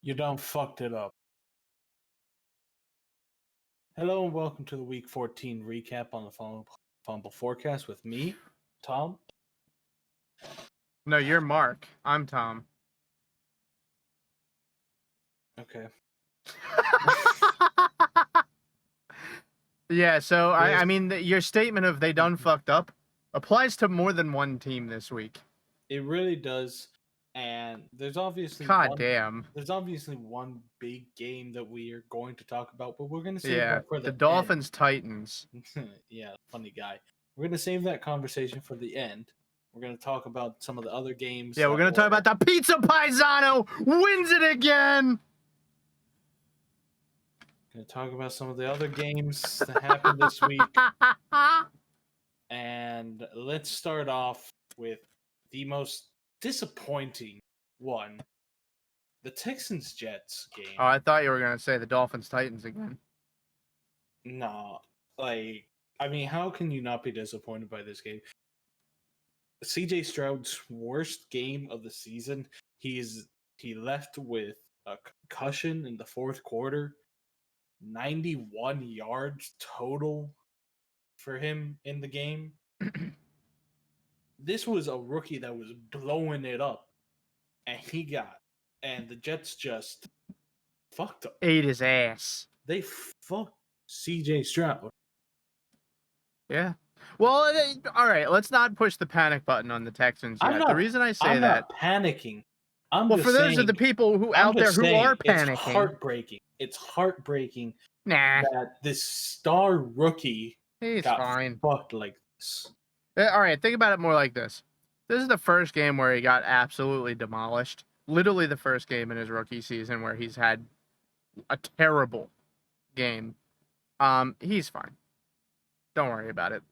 You done fucked it up. Hello and welcome to the Week 14 recap on the Fumble Forecast with me, Tom. No, you're Mark. I'm Tom. Okay. Yeah, so Yes. I mean, your statement of they done fucked up applies to more than one team this week. It really does. And there's obviously God damn. one big game that we are going to talk about, but we're going to save Yeah, that for the the Dolphins end. Titans. Yeah, funny guy. We're going to save that conversation for the end. We're going to talk about some of the other games. Yeah, we're gonna talk about the Pizza Paisano wins it again. Going to talk about some of the other games that happened this week. And let's start off with the most disappointing one, the Texans Jets game. Oh, I thought you were gonna say the Dolphins Titans again. No, I mean, how can you not be disappointed by this game? CJ Stroud's worst game of the season. He left with a concussion in the fourth quarter. 91 yards total for him in the game. This was a rookie that was blowing it up, and the Jets just fucked him. Ate his ass. They fucked CJ Stroud. Yeah. Well, all right. Let's not push the panic button on the Texans yet. The reason I say I'm that, not panicking. for those of the people who out there who are panicking, it's heartbreaking. It's heartbreaking nah, that this star rookie he's got fine. fucked like this. All right, think about it more like this. This is the first game where he got absolutely demolished. Literally the first game in his rookie season where he's had a terrible game. He's fine. Don't worry about it.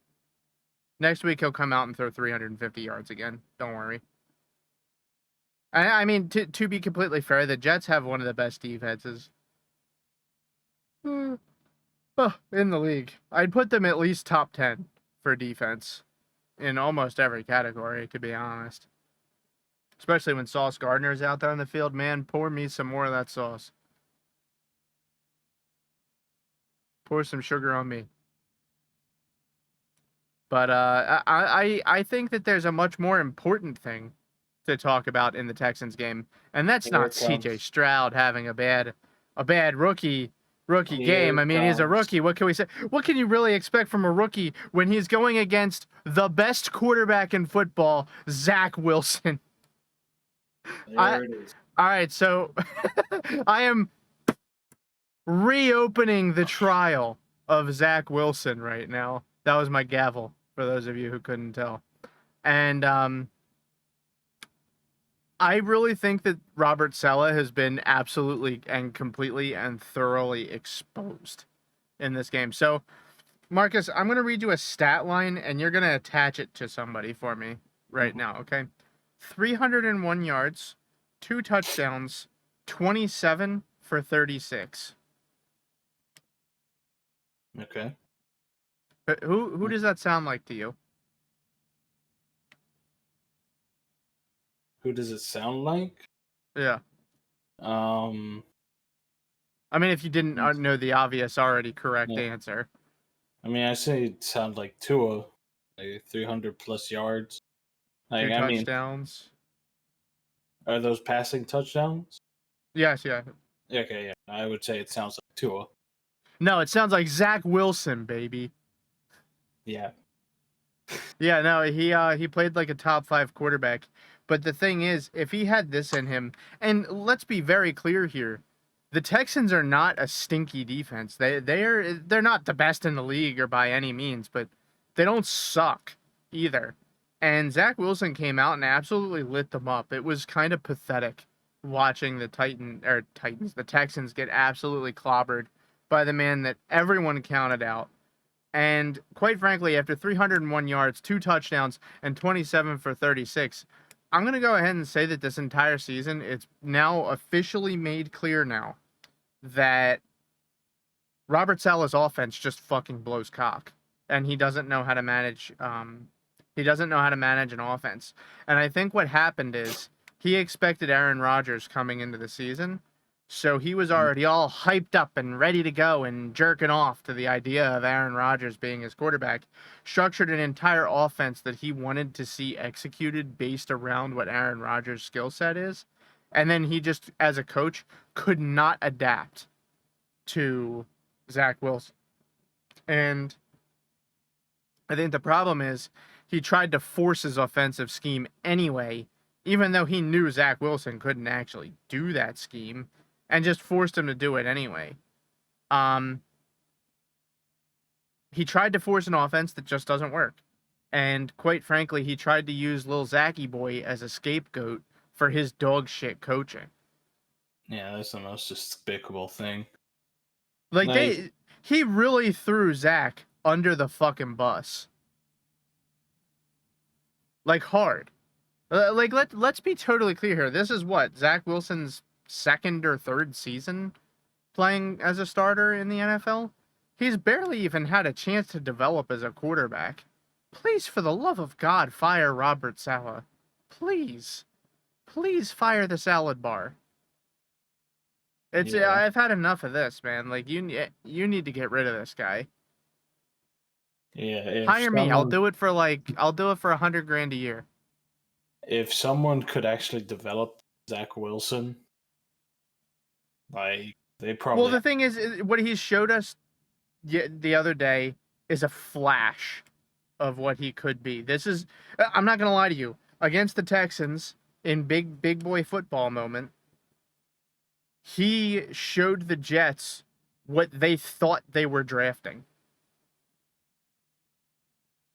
Next week he'll come out and throw 350 yards again. Don't worry. I mean, to be completely fair, the Jets have one of the best defenses in the league. I'd put them at least top 10 for defense in almost every category, to be honest. Especially when Sauce Gardner's out there on the field. Man, pour me some more of that sauce. Pour some sugar on me. But I think that there's a much more important thing to talk about in the Texans game, and that's not CJ Stroud having a bad rookie game. I mean, he's a rookie. What can we say? What can you really expect from a rookie when he's going against the best quarterback in football, Zach Wilson? There it is. All right, so I am reopening the trial of Zach Wilson right now. That was my gavel, for those of you who couldn't tell. And I really think that Robert Saleh has been absolutely and completely and thoroughly exposed in this game. So, Marcus, I'm going to read you a stat line, and you're going to attach it to somebody for me right now, okay? 301 yards, 2 touchdowns, 27 for 36. Okay. Who does that sound like to you? Who does it sound like? Yeah. I mean, if you didn't know the obvious already correct answer. I mean, I say it sounds like Tua, like 300 plus yards. Like, 2 touchdowns. Are those passing touchdowns? Yes, yeah. Okay, yeah. I would say it sounds like Tua. No, it sounds like Zach Wilson, baby. Yeah. Yeah, no, he played like a top 5 quarterback. But the thing is, if he had this in him, and let's be very clear here, the Texans are not a stinky defense. They're not the best in the league or by any means, but they don't suck either. And Zach Wilson came out and absolutely lit them up. It was kind of pathetic watching the Texans get absolutely clobbered by the man that everyone counted out. And quite frankly, after 301 yards, 2 touchdowns, and 27 for 36, I'm going to go ahead and say that this entire season, it's now officially made clear now that Robert Saleh's offense just fucking blows cock. And he doesn't know how to manage an offense. And I think what happened is he expected Aaron Rodgers coming into the season, So he was already all hyped up and ready to go and jerking off to the idea of Aaron Rodgers being his quarterback. Structured an entire offense that he wanted to see executed based around what Aaron Rodgers' skill set is. And then he just, as a coach, could not adapt to Zach Wilson. And I think the problem is he tried to force his offensive scheme anyway, even though he knew Zach Wilson couldn't actually do that scheme, and just forced him to do it anyway. He tried to force an offense that just doesn't work. And quite frankly, he tried to use Lil Zachy Boy as a scapegoat for his dog shit coaching. Yeah, that's the most despicable thing. He really threw Zach under the fucking bus. Like, hard. Let's be totally clear here. This is what, Zach Wilson's second or third season playing as a starter in the NFL? He's barely even had a chance to develop as a quarterback. Please, for the love of God, fire Robert Saleh. Please. Please fire the salad bar. I've had enough of this, man. Like, you need to get rid of this guy. Yeah. Hire me. I'll do it for $100,000 a year. If someone could actually develop Zach Wilson, like, they probably. Well, the thing is, what he showed us the other day is a flash of what he could be. I'm not gonna lie to you. Against the Texans in big boy football moment, he showed the Jets what they thought they were drafting.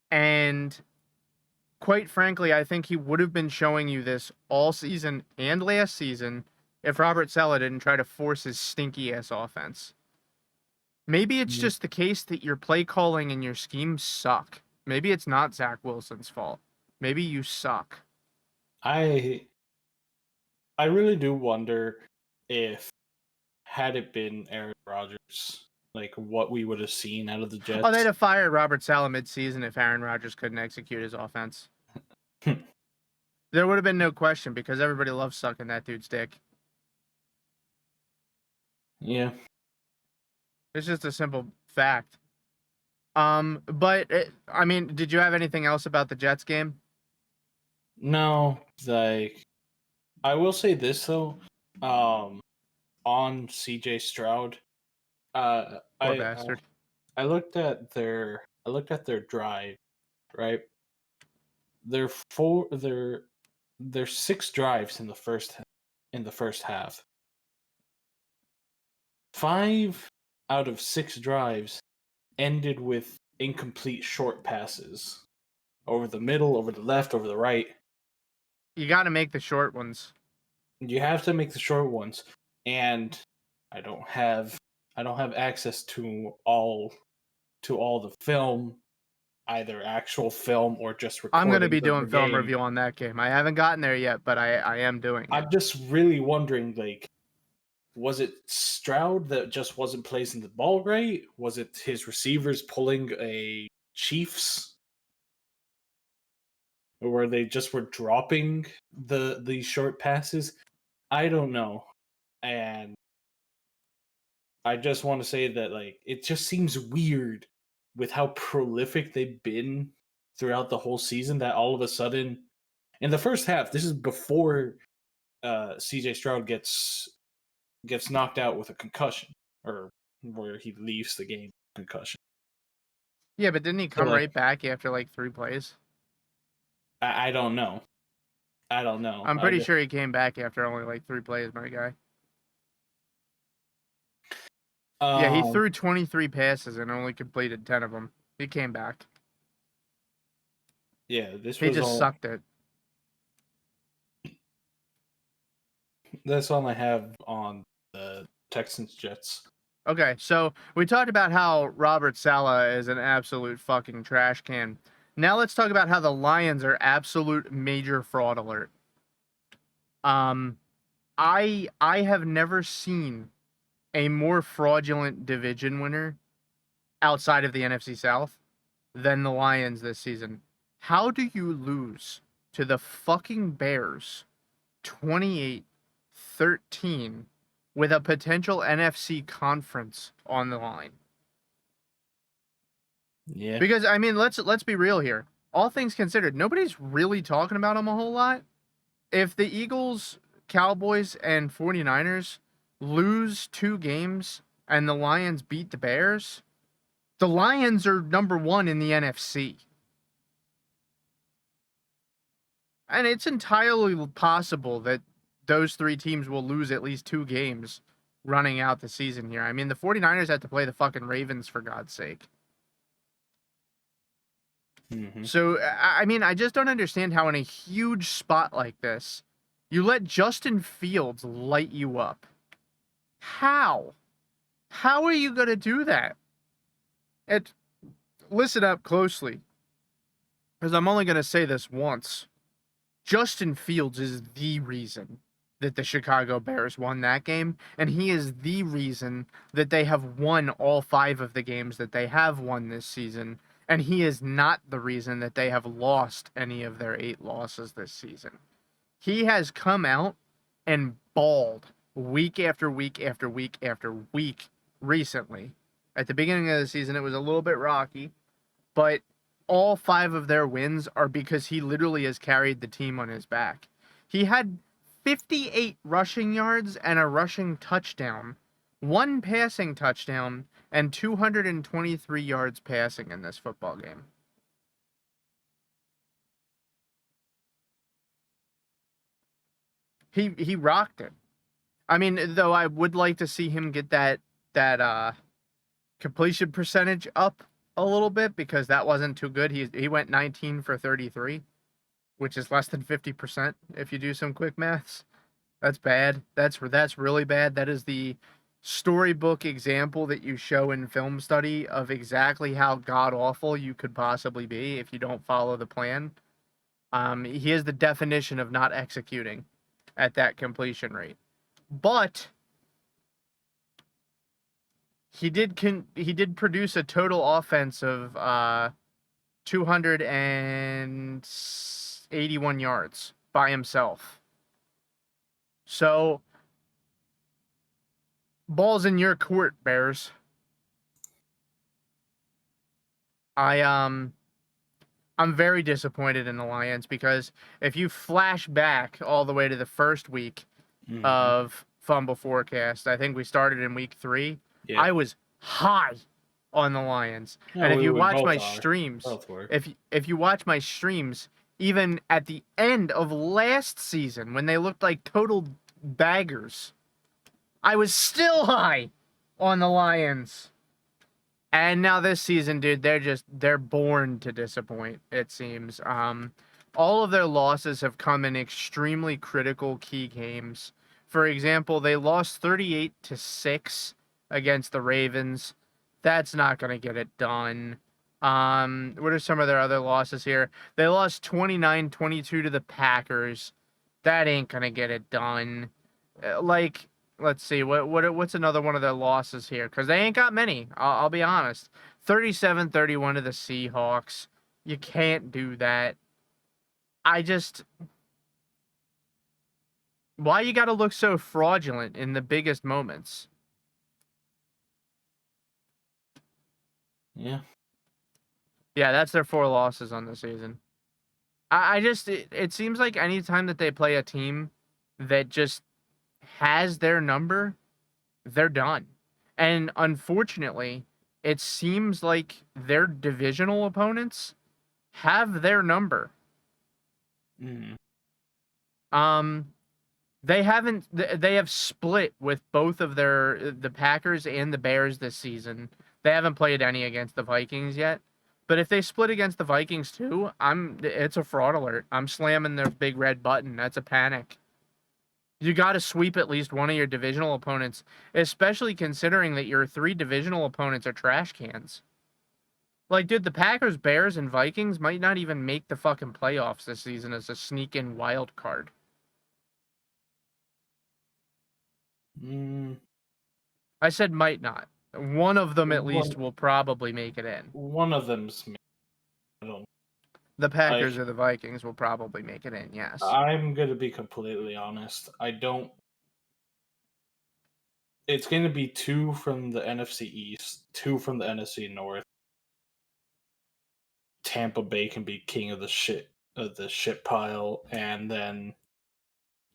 And quite frankly, I think he would have been showing you this all season and last season if Robert Saleh didn't try to force his stinky ass offense. Maybe it's just the case that your play calling and your schemes suck. Maybe it's not Zach Wilson's fault. Maybe you suck. I really do wonder if, had it been Aaron Rodgers, like, what we would have seen out of the Jets. Oh, they'd have fired Robert Saleh mid-season if Aaron Rodgers couldn't execute his offense. There would have been no question because everybody loves sucking that dude's dick. Yeah. It's just a simple fact. But I mean, did you have anything else about the Jets game? No, like, I will say this though, on CJ Stroud, Poor bastard. I looked at their drive, right? There's 6 drives in the first half. 5 out of 6 drives ended with incomplete short passes over the middle, over the left, over the right. You got to make the short ones. You have to make the short ones, and I don't have access to all the film, either actual film or just recordings. I'm going to be doing film game. review on that game. I haven't gotten there yet, but I am doing it. I'm just really wondering, like, was it Stroud that just wasn't placing the ball right? Was it his receivers pulling a Chiefs? Or where they just were dropping the short passes? I don't know. And I just want to say that, like, it just seems weird with how prolific they've been throughout the whole season that all of a sudden, in the first half, this is before CJ Stroud gets knocked out with a concussion, or where he leaves the game with concussion. Yeah, but didn't he come right back after like 3 plays? I don't know. I'm pretty sure he came back after only like 3 plays, my guy. Yeah, he threw 23 passes and only completed 10 of them. He came back. Yeah, he just sucked it. That's all I have on the Texans Jets. Okay, so we talked about how Robert Saleh is an absolute fucking trash can. Now let's talk about how the Lions are absolute major fraud alert. I have never seen a more fraudulent division winner outside of the NFC South than the Lions this season. How do you lose to the fucking Bears 28-13 with a potential NFC conference on the line. Yeah. Because I mean, let's be real here. All things considered, nobody's really talking about them a whole lot. If the Eagles, Cowboys, and 49ers lose 2 games and the Lions beat the Bears, the Lions are number 1 in the NFC. And it's entirely possible that those 3 teams will lose at least 2 games running out the season here. I mean, the 49ers had to play the fucking Ravens, for God's sake. Mm-hmm. So, I mean, I just don't understand how in a huge spot like this, you let Justin Fields light you up. How? How are you going to do that? And listen up closely, because I'm only going to say this once. Justin Fields is the reason that the Chicago Bears won that game, and he is the reason that they have won all 5 of the games that they have won this season, and he is not the reason that they have lost any of their 8 losses this season. He has come out and balled week after week after week after week recently. At the beginning of the season, it was a little bit rocky, but all 5 of their wins are because he literally has carried the team on his back. He had 58 rushing yards and a rushing touchdown, 1 passing touchdown, and 223 yards passing in this football game. He rocked it. I mean, though I would like to see him get that completion percentage up a little bit, because that wasn't too good. He went 19 for 33, which is less than 50% if you do some quick maths. That's bad. That's really bad. That is the storybook example that you show in film study of exactly how god awful you could possibly be if you don't follow the plan. He is the definition of not executing at that completion rate. But he did produce a total offense of 281 yards by himself. So, ball's in your court, Bears. I'm very disappointed in the Lions, because if you flash back all the way to the first week of Fumble Forecast, I think we started in week 3. Yeah. I was high on the Lions. No, and if you watch my streams, if you watch my streams, even at the end of last season when they looked like total baggers, I was still high on the Lions. And now this season, dude, they're born to disappoint, it seems. All of their losses have come in extremely critical key games. For example, they lost 38-6 against the Ravens. That's not going to get it done. What are some of their other losses here? They lost 29-22 to the Packers. That ain't going to get it done. Let's see, what's another one of their losses here? Because they ain't got many, I'll be honest. 37-31 to the Seahawks. You can't do that. Why you gotta look so fraudulent in the biggest moments? Yeah. Yeah, that's their 4 losses on the season. It seems like anytime that they play a team that just has their number, they're done. And unfortunately, it seems like their divisional opponents have their number. They have split with both of the Packers and the Bears this season. They haven't played any against the Vikings yet. But if they split against the Vikings too, it's a fraud alert. I'm slamming their big red button. That's a panic. You got to sweep at least one of your divisional opponents, especially considering that your 3 divisional opponents are trash cans. Like, dude, the Packers, Bears, and Vikings might not even make the fucking playoffs this season as a sneak-in wild card. I said might not. One of them at least will probably make it in. One of them's... I don't... The Packers or the Vikings will probably make it in, yes. I'm going to be completely honest. I don't It's going to be 2 from the NFC East, 2 from the NFC North. Tampa Bay can be king of the shit pile, and then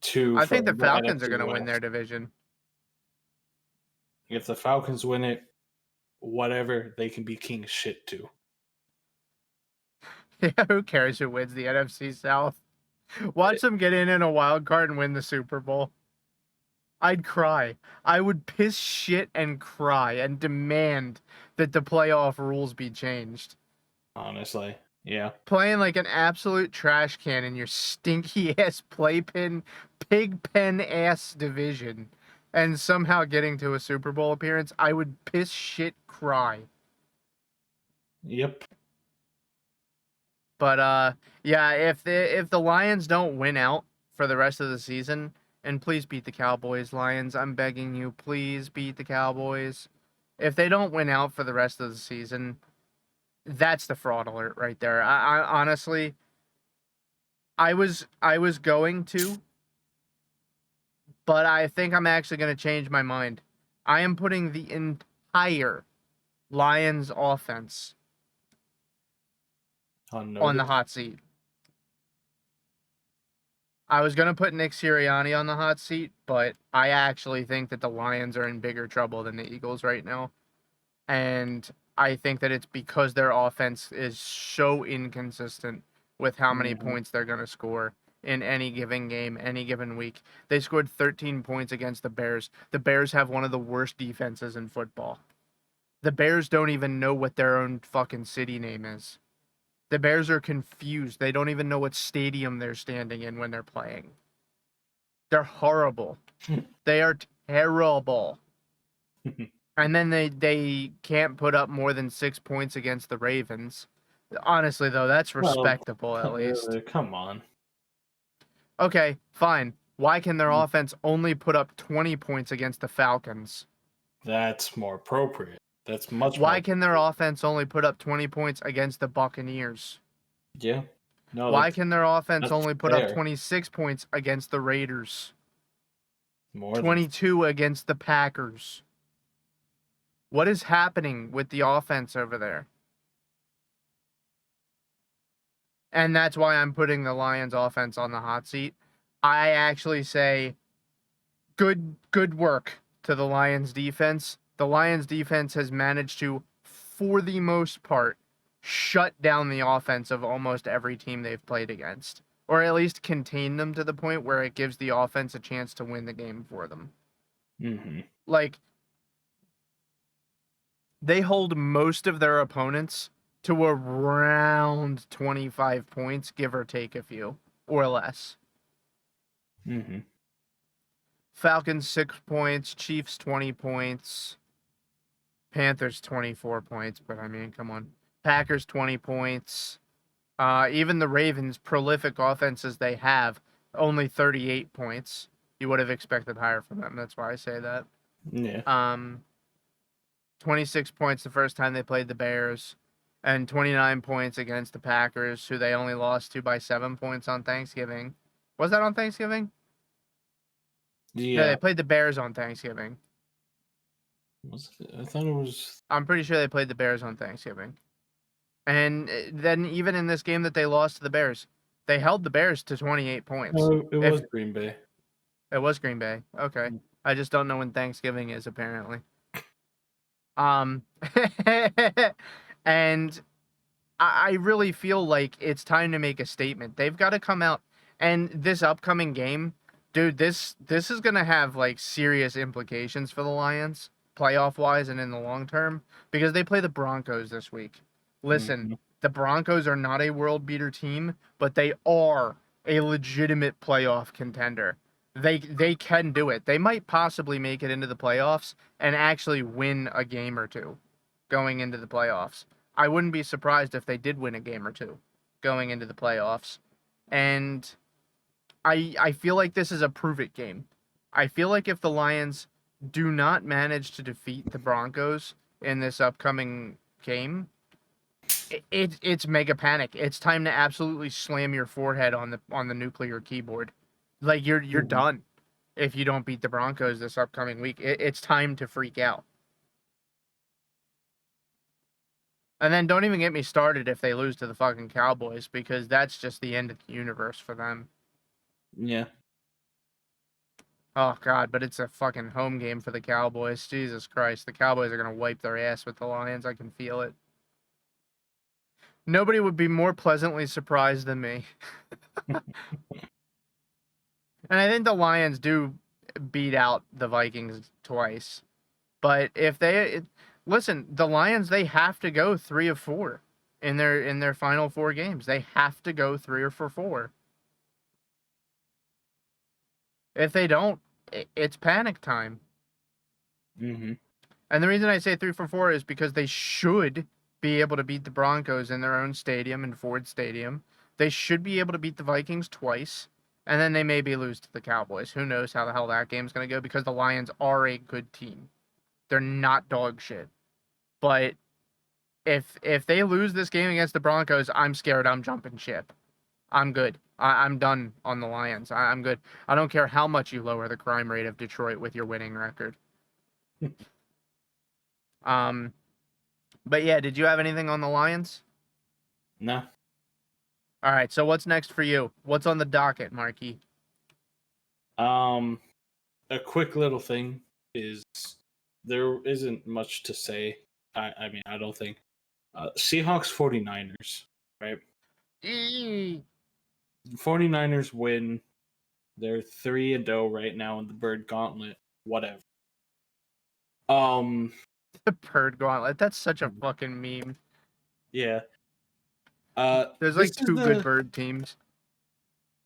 2 I think the from the Falcons are NFC going to win their West. division. If the Falcons win it, whatever, they can be king of shit too. Yeah, who cares who wins the NFC South? Watch them get in a wild card and win the Super Bowl. I'd cry. I would piss shit and cry and demand that the playoff rules be changed. Honestly, yeah. Playing like an absolute trash can in your stinky ass playpen, pig pen ass division, and somehow getting to a Super Bowl appearance, I would piss shit cry. Yep. But yeah, if the Lions don't win out for the rest of the season, and please beat the Cowboys, Lions, I'm begging you, please beat the Cowboys. If they don't win out for the rest of the season, that's the fraud alert right there. I honestly, I was going to, but I think I'm actually going to change my mind. I am putting the entire Lions offense on the hot seat. I was going to put Nick Sirianni on the hot seat, but I actually think that the Lions are in bigger trouble than the Eagles right now. And I think that it's because their offense is so inconsistent with how many points they're going to score in any given game, any given week. They scored 13 points against the Bears. The Bears have one of the worst defenses in football. The Bears don't even know what their own fucking city name is. The Bears are confused. They don't even know what stadium they're standing in when they're playing. They're horrible. They are terrible. And then they can't put up more than 6 points against the Ravens. Honestly, though, that's respectable at least. Come on. Okay, fine. Why can their offense only put up 20 points against the Falcons? That's more appropriate. That's much more. Why can their offense only put up 20 points against the Buccaneers? Yeah. No. Why can their offense only put up fair. 26 points against the Raiders? More 22 against the Packers. What is happening with the offense over there? And that's why I'm putting the Lions offense on the hot seat. I actually say good work to the Lions defense. The Lions defense has managed to, for the most part, shut down the offense of almost every team they've played against. Or at least contain them to the point where it gives the offense a chance to win the game for them. Mm-hmm. Like, they hold most of their opponents to around 25 points, give or take a few, or less. Mm-hmm. Falcons 6 points, Chiefs 20 points, Panthers 24 points, but I mean, come on. Packers 20 points. Even the Ravens, prolific offenses they have, only 38 points. You would have expected higher from them. That's why I say that. Yeah. 26 points the first time they played the Bears, and 29 points against the Packers, who they only lost to by 7 points on Thanksgiving. Was that on Thanksgiving? Yeah. No, they played the Bears on Thanksgiving. I thought it was. I'm pretty sure they played the Bears on Thanksgiving. And then even in this game that they lost to the Bears, they held the Bears to 28 points. No, it was Green Bay. It was Green Bay. Okay. I just don't know when Thanksgiving is, apparently. And I really feel like it's time to make a statement. They've got to come out, and this upcoming game, dude, this is going to have like serious implications for the Lions, playoff wise and in the long term, because they play the Broncos this week. Listen, the Broncos are not a world beater team, but they are a legitimate playoff contender. They can do it. They might possibly make it into the playoffs and actually win a game or two going into the playoffs. I wouldn't be surprised if they did win a game or two going into the playoffs. And I feel like this is a prove-it game. I feel like if the Lions do not manage to defeat the Broncos in this upcoming game, it's mega panic. It's time to absolutely slam your forehead on the nuclear keyboard. Like you're done. if you don't beat the Broncos this upcoming week. It's time to freak out. And then don't even get me started if they lose to the fucking Cowboys, because that's just the end of the universe for them. Yeah. Oh, God, but it's a fucking home game for the Cowboys. Jesus Christ. The Cowboys are going to wipe their ass with the Lions. I can feel it. Nobody would be more pleasantly surprised than me. And I think the Lions do beat out the Vikings twice. But if they listen, the Lions, they have to go 3 of 4 in their final 4 games. They have to go 3 or 4. If they don't, it's panic time. Mm-hmm. And the reason I say 3 for 4 is because they should be able to beat the Broncos in their own stadium, in Ford Stadium. They should be able to beat the Vikings twice. And then they maybe lose to the Cowboys. Who knows how the hell that game's going to go, because the Lions are a good team. They're not dog shit. But if they lose this game against the Broncos, I'm scared. I'm jumping ship. I'm good. I'm done on the Lions. I'm good. I don't care how much you lower the crime rate of Detroit with your winning record. But yeah, did you have anything on the Lions? No. All right, so what's next for you? What's on the docket, Marky? A quick little thing is there isn't much to say. I mean, I don't think. Seahawks 49ers, right? 49ers win. They're 3-0 right now in the Bird Gauntlet. Whatever. The Bird Gauntlet. That's such a fucking meme. Yeah. There's like 2 good bird teams.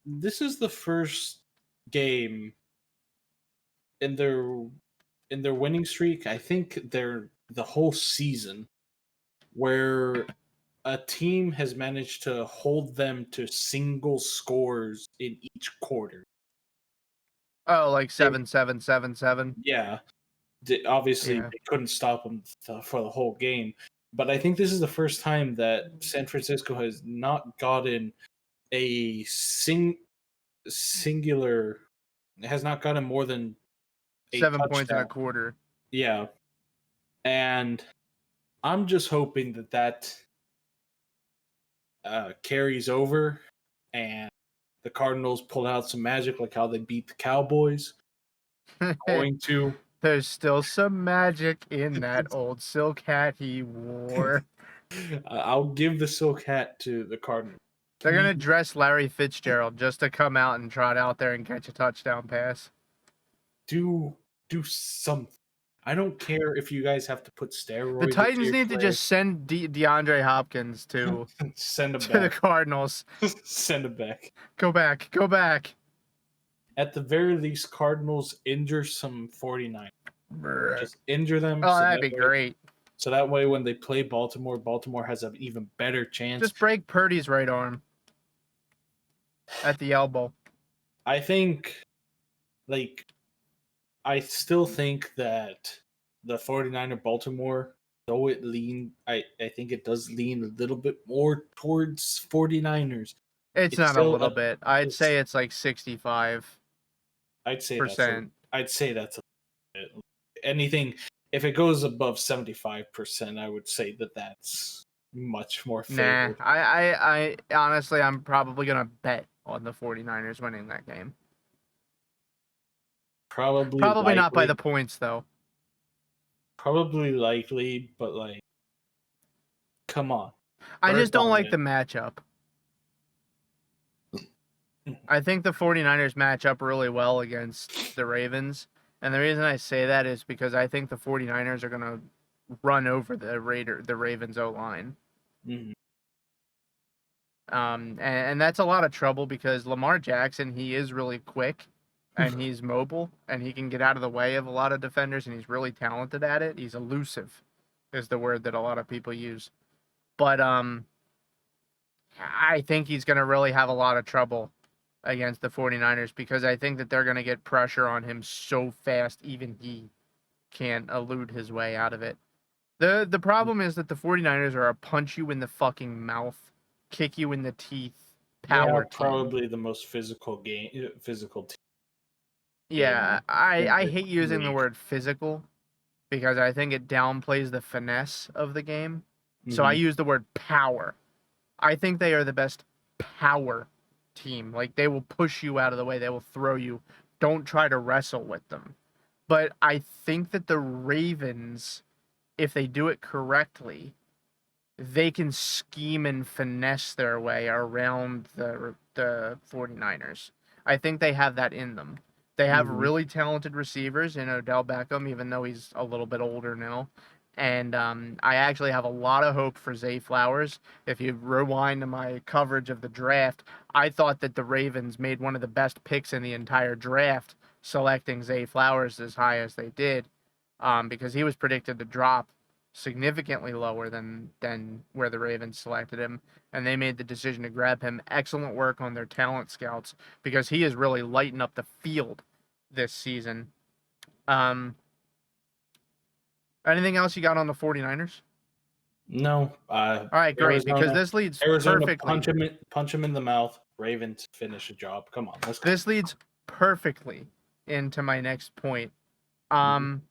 This is the first game in their winning streak. I think they're the whole season where a team has managed to hold them to single scores in each quarter. Oh, like 7-7-7-7. Yeah. Obviously, Yeah. they couldn't stop them for the whole game. But I think this is the first time that San Francisco has not gotten a singular. It has not gotten more than 7 touchdown. points in a quarter. Yeah. And I'm just hoping that carries over and the Cardinals pull out some magic like how they beat the Cowboys. Going to. There's still some magic in that old silk hat he wore. I'll give the silk hat to the Cardinals. They're going to dress Larry Fitzgerald just to come out and trot out there and catch a touchdown pass. Do something. I don't care if you guys have to put steroids. The Titans need to just send DeAndre Hopkins to send him to back. the Cardinals. Send him back. Go back. At the very least, Cardinals injure some 49. Just injure them. Oh, that'd be great. So that way, when they play Baltimore, Baltimore has an even better chance. Just break Purdy's right arm at the elbow. I think, I still think that the 49er Baltimore, though I think it does lean a little bit more towards 49ers. It's not a little bit. I'd say it's like 65. I'd say that's a bit. Anything, if it goes above 75%, I would say that's much more favored. Nah, I honestly, I'm probably going to bet on the 49ers winning that game. Probably likely. Not by the points, though. Probably likely, but come on. I just don't like the matchup. I think the 49ers match up really well against the Ravens. And the reason I say that is because I think the 49ers are going to run over the Ravens O-line. Mm-hmm. And that's a lot of trouble because Lamar Jackson, he is really quick and he's mobile and he can get out of the way of a lot of defenders and he's really talented at it. He's elusive is the word that a lot of people use. But I think he's going to really have a lot of trouble against the 49ers because I think that they're going to get pressure on him so fast even he can't elude his way out of it. The problem is that the 49ers are a punch you in the fucking mouth, kick you in the teeth, power team. Probably the most physical team. Yeah, in I this hate using the league. word physical because I think it downplays the finesse of the game. So I Mhm. use the word power. I think they are the best power team. Like they will push you out of the way, they will throw you. Don't try to wrestle with them. But I think that the Ravens, if they do it correctly, they can scheme and finesse their way around the 49ers. I think they have that in them. They have Mhm. really talented receivers in Odell Beckham, even though he's a little bit older now. And I actually have a lot of hope for Zay Flowers. If you rewind to my coverage of the draft, I thought that the Ravens made one of the best picks in the entire draft, selecting Zay Flowers as high as they did, because he was predicted to drop significantly lower than where the Ravens selected him, and they made the decision to grab him. Excellent work on their talent scouts because he is really lighting up the field this season. Um, Anything else you got on the 49ers? No, All right, great, because Arizona. this leads Arizona perfectly. punch him in the mouth. Ravens finish the job. Come on, let's go. This leads perfectly into my next point. Mhm.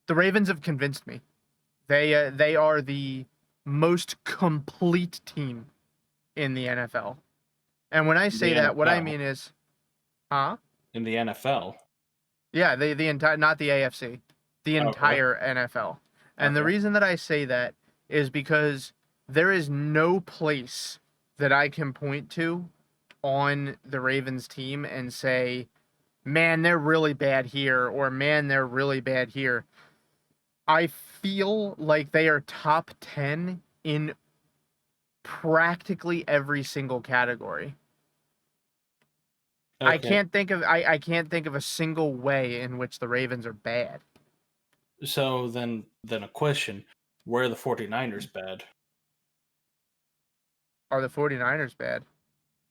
The Ravens have convinced me. They are the most complete team in the NFL. And when I say The that, what I NFL. mean is, huh? In the NFL. Yeah, the entire, not the AFC, the Okay. entire NFL. And the Okay. reason that I say that is because there is no place that I can point to on the Ravens team and say, man, they're really bad here, or man, they're really bad here. I feel like they are top 10 in practically every single category. Okay. I can't think of a single way in which the Ravens are bad. So then a question. Where are the 49ers bad? Are the 49ers bad?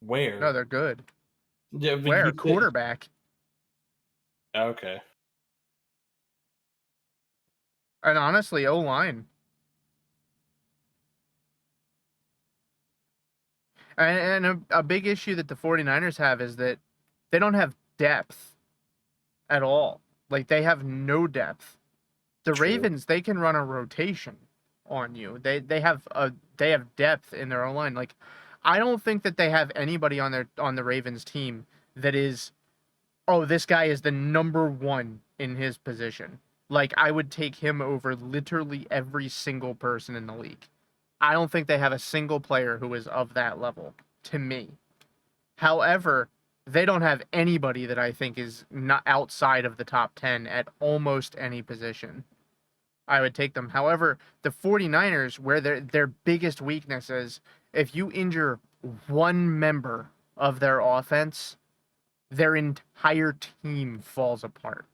No, Where? they're good. Yeah, but Where? you said Quarterback. okay. And honestly, O-line. And a big issue that the 49ers have is that they don't have depth at all. Like, they have no depth. The True. Ravens, they can run a rotation on you. They have depth in their own line. Like, I don't think that they have anybody on the Ravens team that is, oh, this guy is the number one in his position. Like, I would take him over literally every single person in the league. I don't think they have a single player who is of that level, to me. However, they don't have anybody that I think is not outside of the top 10 at almost any position. I would take them. However, the 49ers, where their biggest weakness is, if you injure one member of their offense, their entire team falls apart.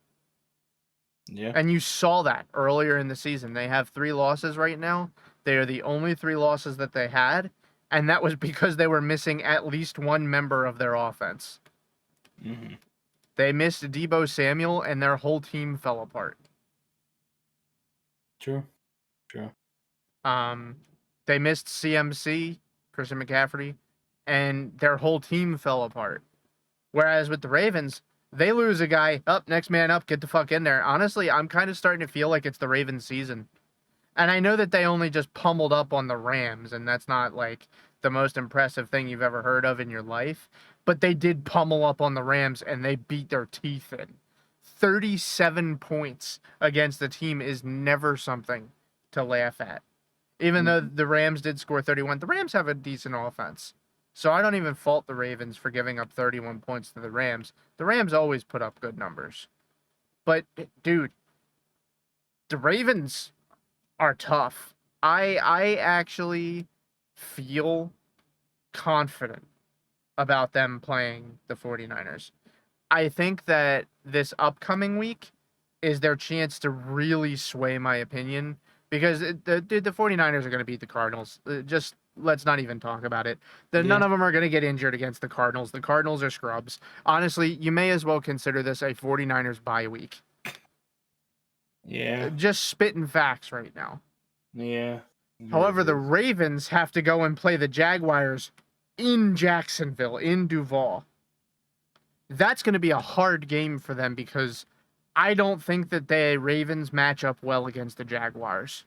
Yeah. And you saw that earlier in the season. They have 3 losses right now. They are the only 3 losses that they had, and that was because they were missing at least one member of their offense. Mhm. They missed Deebo Samuel, and their whole team fell apart. True. True. Um, they missed CMC, Christian McCaffrey, and their whole team fell apart. Whereas with the Ravens, they lose a guy, up, next man up, get the fuck in there. Honestly, I'm kind of starting to feel like it's the Ravens season. And I know that they only just pummeled up on the Rams, and that's not like the most impressive thing you've ever heard of in your life, but they did pummel up on the Rams and they beat their teeth in. 37 points against the team is never something to laugh at. Even though Mhm. the Rams did score 31, the Rams have a decent offense. So I don't even fault the Ravens for giving up 31 points to the Rams. The Rams always put up good numbers. But dude, the Ravens are tough. I actually feel confident about them playing the 49ers. I think that this upcoming week is their chance to really sway my opinion because the 49ers are going to beat the Cardinals. Just let's not even talk about it. None Yeah. of them are going to get injured against the Cardinals. The Cardinals are scrubs. Honestly, you may as well consider this a 49ers bye week. Yeah. Just spitting facts right now. Yeah. However, the It Ravens have to go and play the Jaguars in Jacksonville, in Duval. that's going to be a hard game for them because I don't think that the Ravens match up well against the Jaguars.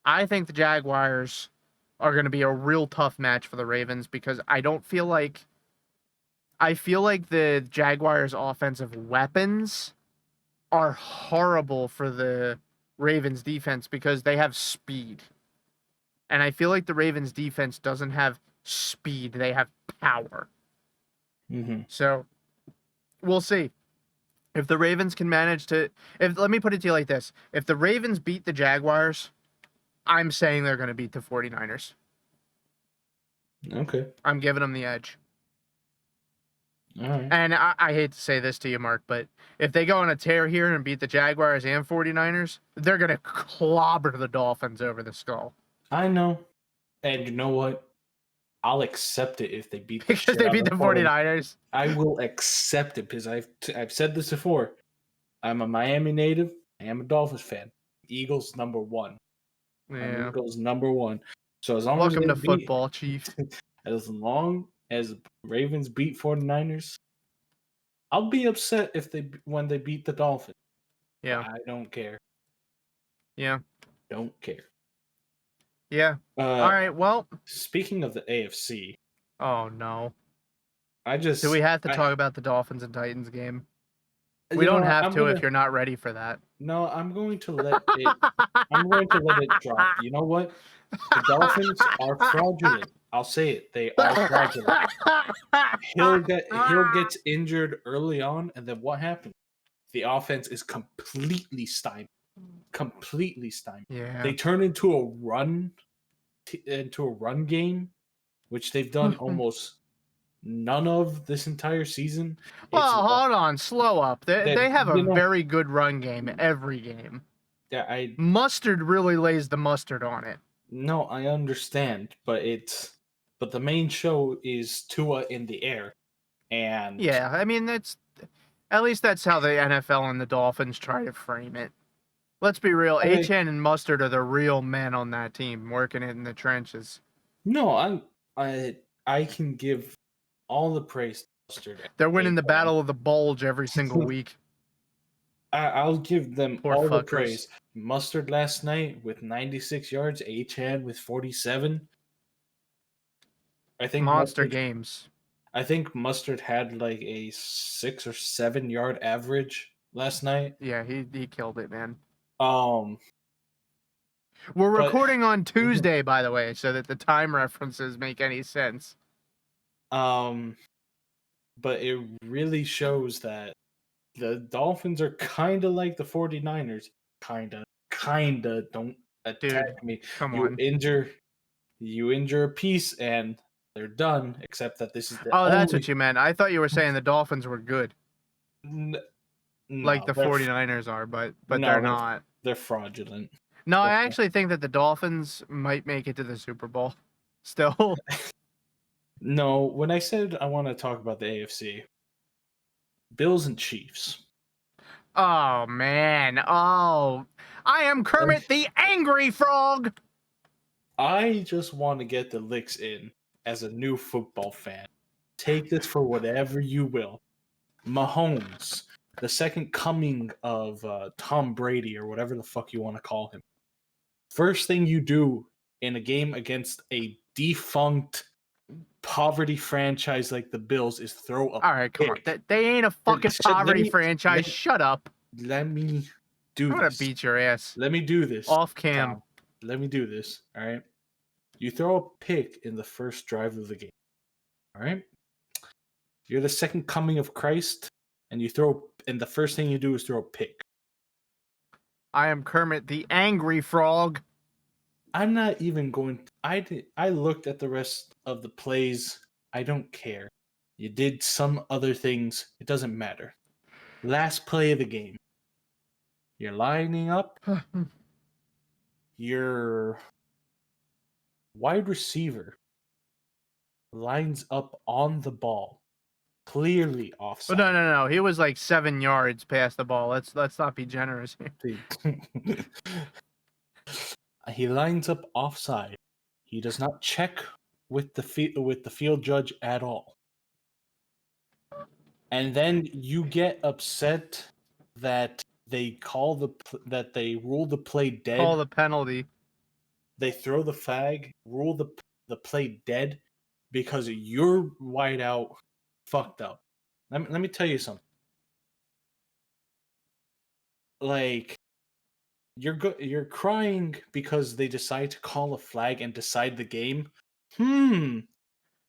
I think the Jaguars are going to be a real tough match for the Ravens because I feel like the Jaguars' offensive weapons are horrible for the Ravens defense because they have speed. And I feel like the Ravens defense doesn't have speed, they have power. Mm-hmm. So we'll see. If the Ravens can manage to let me put it to you like this. If the Ravens beat the Jaguars, I'm saying they're going to beat the 49ers. Okay. I'm giving them the edge. All right. And I hate to say this to you, Mark, but if they go on a tear here and beat the Jaguars and 49ers, they're going to clobber the Dolphins over the skull. I know. And you know what? I'll accept it if they beat the Because shit they out beat of the 49ers. I will accept it because I've said this before. I'm a Miami native. I am a Dolphins fan. Eagles number one. Yeah. Eagles number one. So as long Welcome as to they beat, football, Chief. as long as Ravens beat 49ers, I'll be upset when they beat the Dolphins. Yeah. I don't care. Yeah. Don't care. Yeah. All right. Well. Speaking of the AFC. Oh no. Do we have to talk about the Dolphins and Titans game? We You know don't what? have to if you're not ready for that. No, I'm going to let it. I'm going to let it drop. You know what? The Dolphins are fraudulent. I'll say it. They are fraudulent. Hill gets injured early on, and then what happens? The offense is completely stymied. Completely stymied. Yeah. They turn into a run game, which they've done almost none of this entire season. Well, hold on, slow up. They have a you know, very good run game every game. Yeah, Mustard really lays the mustard on it. No, I understand, but the main show is Tua in the air, and yeah, I mean at least that's how the NFL and the Dolphins try to frame it. Let's be real, Achane and Mustard are the real men on that team, working it in the trenches. No, I can give all the praise to Mustard. They're winning the Battle of the Bulge every single week. I'll give them Poor all fuckers. the praise. Mustard last night with 96 yards, Achane with 47. I think monster games. I think Mustard had like a 6 or 7 yard average last night. Yeah, he killed it, man. We're recording on Tuesday, by the way, so that the time references make any sense. But it really shows that the Dolphins are kind of like the 49ers. Kinda. Don't attack me. Come on. You injure a piece and they're done, except that this is the that's what you meant. I thought you were saying the Dolphins were good. Like the 49ers are, but they're not. They're fraudulent. No, I actually think that the Dolphins might make it to the Super Bowl. Still. No, when I said I want to talk about the AFC, Bills and Chiefs. Oh, man. Oh, I am Kermit the Angry Frog. I just want to get the licks in as a new football fan. Take this for whatever you will. Mahomes, the second coming of Tom Brady, or whatever the fuck you want to call him. First thing you do in a game against a defunct poverty franchise like the Bills is throw a All right, come on. They ain't a fucking poverty franchise. Shut up. Let me do this. I'm going to beat your ass. Let me do this. Off cam. Tom, let me do this, all right? You throw a pick in the first drive of the game, all right? You're the second coming of Christ, and the first thing you do is throw a pick. I am Kermit the Angry Frog. I'm not even going. I looked at the rest of the plays. I don't care. You did some other things. It doesn't matter. Last play of the game. You're lining up. Your wide receiver lines up on the ball, clearly offside. Oh, no. He was like 7 yards past the ball. Let's not be generous here. He lines up offside. He does not check with the field judge at all. and then you get upset that they that they rule the play Call dead. the penalty. They throw the flag, rule the play dead because your wideout fucked up. Let me tell you something. Like you're crying because they decide to call a flag and decide the game. What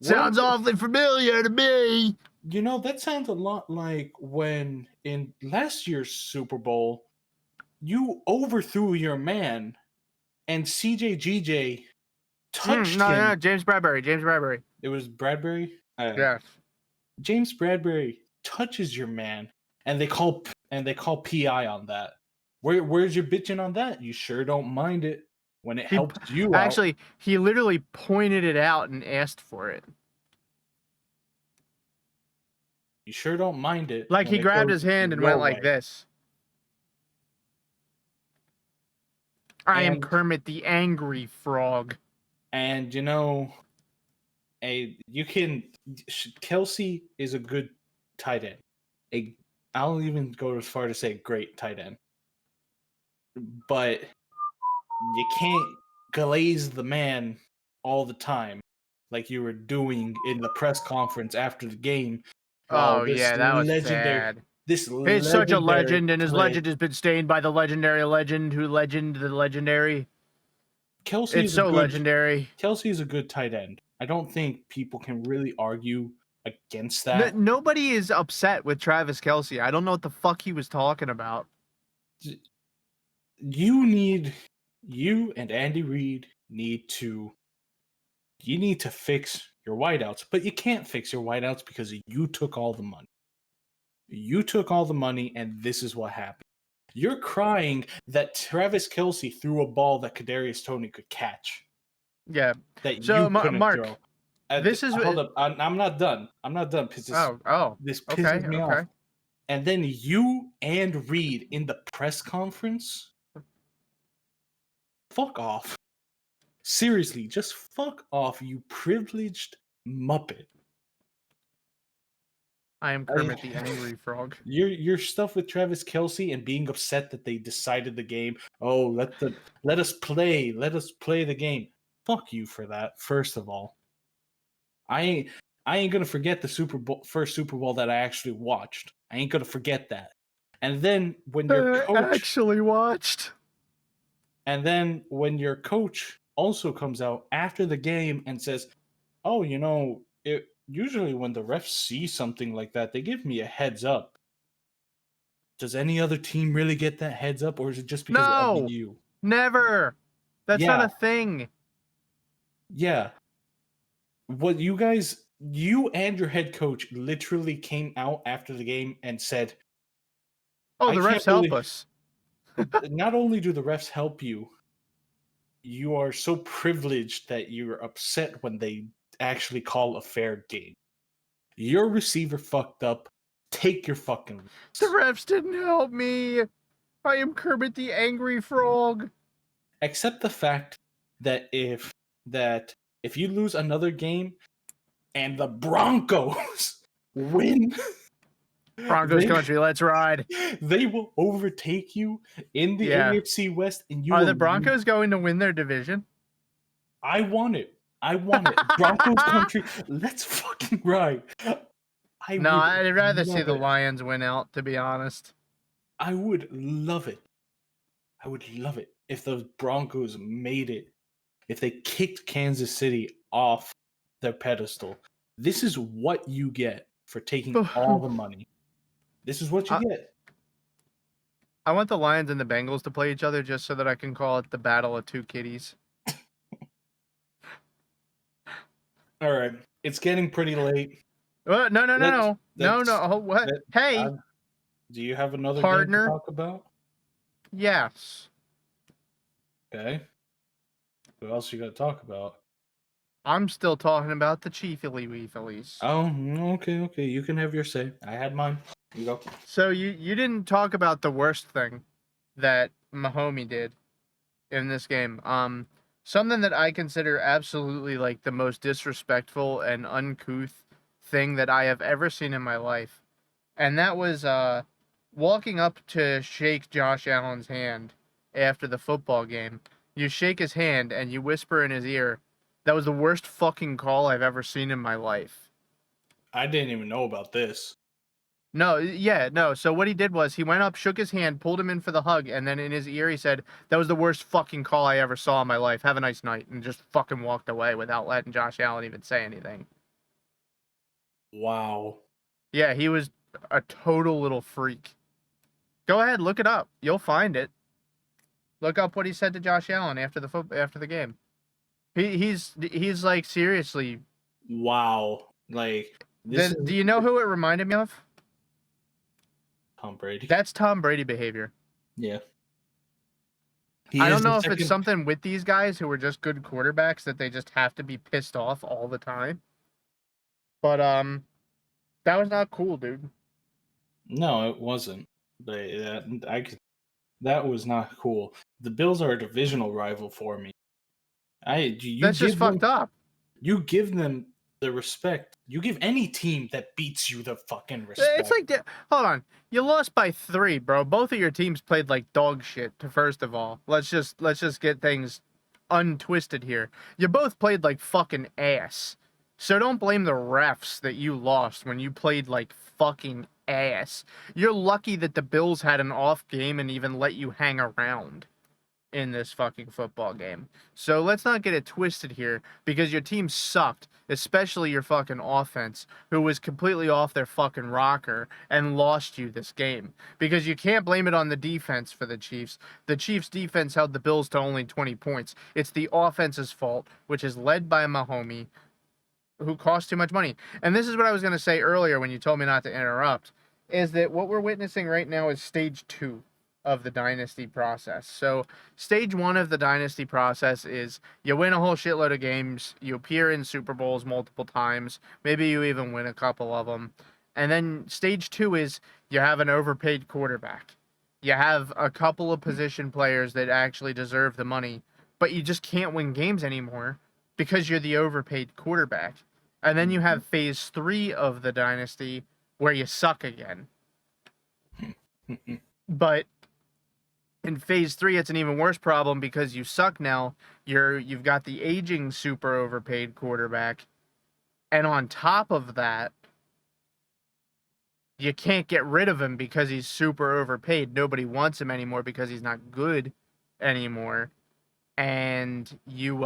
Sounds awfully familiar to me. You know, that sounds a lot like when in last year's Super Bowl, you overthrew your man and CJGJ touched him. No, James Bradbury. James Bradbury. It was Bradbury? Yes. James Bradbury touches your man and they call PI on that. Where's your bitching on that? You sure don't mind it when it He helps you out. actually he literally pointed it out and asked for it. You sure don't mind it. Like when he it grabbed goes his hand and your went like way. this. I am And- Kermit the Angry Frog. And you know, Kelsey is a good tight end. I'll even go as far to say great tight end. But you can't glaze the man all the time like you were doing in the press conference after the game. Oh yeah, that was sad. He's such a legend, and his legend has been stained by the legendary legend who legended the legendary. It's so legendary. Kelsey is a good tight end. I don't think people can really argue against that. Nobody is upset with Travis Kelce. I don't know what the fuck he was talking about. You and Andy Reid need to fix your wideouts, but you can't fix your wideouts because you took all the money. You took all the money, and this is what happened. You're crying that Travis Kelce threw a ball that Kadarius Toney could catch. Yeah. That so, you couldn't Mark, throw. This is hold up. I'm not done. I'm not done. This pisses me off. And then you and Reed in the press conference. Fuck off. Seriously, just fuck off, you privileged muppet. I am Kermit the Angry Frog. Your stuff with Travis Kelce and being upset that they decided the game. Oh, let us play the game. Fuck you for that. First of all, I ain't gonna forget the first Super Bowl that I actually watched. I ain't gonna forget that. And then when your coach actually watched, and then when your coach also comes out after the game and says, "Oh, you know, usually when the refs see something like that, they give me a heads up." Does any other team really get that heads up, or is it just because of you? Never. That's not a thing. Yeah. What you and your head coach literally came out after the game and said, "Oh, the refs help us." Not only do the refs help you, you are so privileged that you're upset when they actually call a fair game. Your receiver fucked up. Take your fucking risks. The refs didn't help me. I am Kermit the Angry Frog. Except the fact that if you lose another game and the Broncos win, Broncos country, let's ride. They will overtake you in the AFC West, and you are the Broncos going to win their division? I want it. Broncos country, let's fucking ride. I'd rather see the Lions win out, to be honest. I would love it. I would love it if the Broncos made it. If they kicked Kansas City off their pedestal. This is what you get for taking all the money. This is what you get. I want the Lions and the Bengals to play each other just so that I can call it the Battle of Two Kitties. All right. It's getting pretty late. No. Oh, what? Hey. Do you have another partner game to talk about? Yes. Okay. What else you got to talk about? I'm still talking about the Chiefly Weefilies. Oh, okay. You can have your say. I had mine. You go. So you didn't talk about the worst thing that Mahomie did in this game. Something that I consider absolutely like the most disrespectful and uncouth thing that I have ever seen in my life and that was walking up to shake Josh Allen's hand after the football game. You shake his hand and you whisper in his ear, "That was the worst fucking call I've ever seen in my life." I didn't even know about this. No, yeah, no. So what he did was he went up, shook his hand, pulled him in for the hug, and then in his ear he said, "That was the worst fucking call I ever saw in my life. Have a nice night," and just fucking walked away without letting Josh Allen even say anything. Wow. Yeah, he was a total little freak. Go ahead, look it up. You'll find it. Look up what he said to Josh Allen after the game. He's like seriously. Wow. Like this Do is you know who it reminded me of? Tom Brady. That's Tom Brady behavior. Yeah. I don't know if it's something with these guys who are just good quarterbacks that they just have to be pissed off all the time. But that was not cool, dude. No, it wasn't. But that was not cool. The Bills are a divisional rival for me. That's just fucked up. You give them the respect. You give any team that beats you the fucking respect. It's like, hold on, you lost by 3, bro. Both of your teams played like dog shit. First of all, let's just get things untwisted here. You both played like fucking ass. So don't blame the refs that you lost when you played like fucking ass. You're lucky that the Bills had an off game and even let you hang around in this fucking football game. So let's not get it twisted here because your team sucked, especially your fucking offense, who was completely off their fucking rocker and lost you this game. Because you can't blame it on the defense for the Chiefs. The Chiefs defense held the Bills to only 20 points. It's the offense's fault, which is led by Mahomie, who cost too much money. And this is what I was going to say earlier when you told me not to interrupt, is that what we're witnessing right now is stage 2 of the dynasty process. So stage 1 of the dynasty process is you win a whole shitload of games, you appear in Super Bowls multiple times, maybe you even win a couple of them. And then stage 2 is you have an overpaid quarterback. You have a couple of position players that actually deserve the money, but you just can't win games anymore because you're the overpaid quarterback. And then you have phase 3 of the dynasty where you suck again. But in phase 3, it's an even worse problem because you suck now. You've got the aging super overpaid quarterback. And on top of that, you can't get rid of him because he's super overpaid. Nobody wants him anymore because he's not good anymore. And you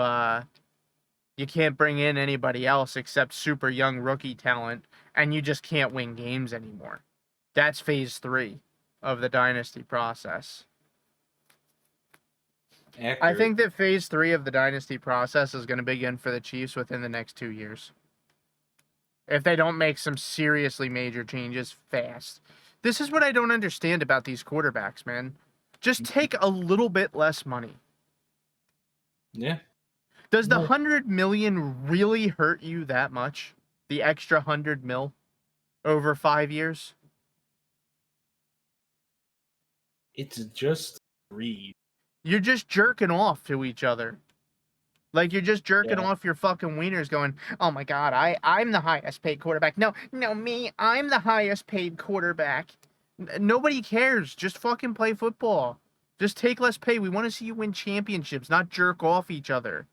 can't bring in anybody else except super young rookie talent, and you just can't win games anymore. That's phase 3 of the dynasty process. Accurate. I think that phase 3 of the dynasty process is going to begin for the Chiefs within the next 2 years. If they don't make some seriously major changes fast. This is what I don't understand about these quarterbacks, man. Just take a little bit less money. Yeah. Does the 100 million really hurt you that much? The extra 100 mil over 5 years? It's just greed. You're just jerking off to each other. Like you're just jerking off your fucking wieners going, "Oh my god, I'm the highest paid quarterback." No, me, I'm the highest paid quarterback. Nobody cares. Just fucking play football. Just take less pay. We want to see you win championships, not jerk off each other.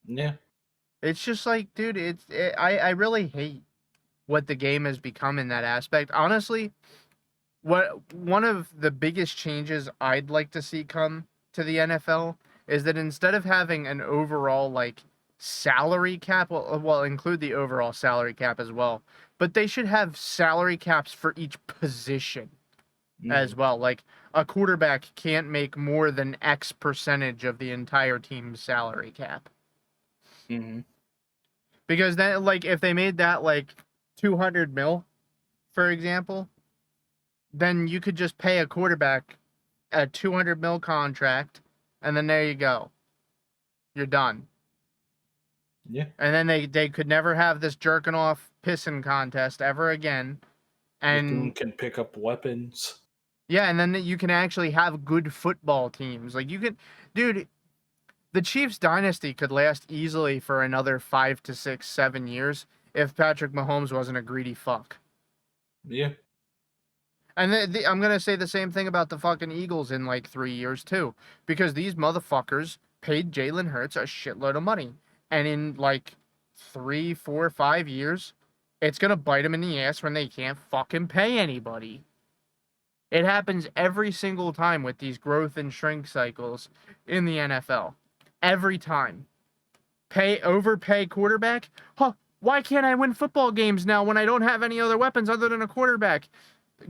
Yeah. It's just like, dude, I really hate what the game has become in that aspect. Honestly, one of the biggest changes I'd like to see come to the NFL is that instead of having an overall like salary cap, well include the overall salary cap as well, but they should have salary caps for each position as well. Like a quarterback can't make more than X percentage of the entire team's salary cap. Mm-hmm. Because then, like, if they made that like 200 mil, for example, then you could just pay a quarterback a 200 mil contract, and then there you go. You're done. Yeah. And then they could never have this jerking off pissing contest ever again. And you can pick up weapons. Yeah, and then you can actually have good football teams. Like you could, dude. The Chiefs dynasty could last easily for another 5 to 6, 7 years if Patrick Mahomes wasn't a greedy fuck. Yeah. And I'm going to say the same thing about the fucking Eagles in like 3 years, too. Because these motherfuckers paid Jalen Hurts a shitload of money. And in like 3, 4, 5 years, it's going to bite them in the ass when they can't fucking pay anybody. It happens every single time with these growth and shrink cycles in the NFL. Every time. Overpay quarterback? Huh, why can't I win football games now when I don't have any other weapons other than a quarterback?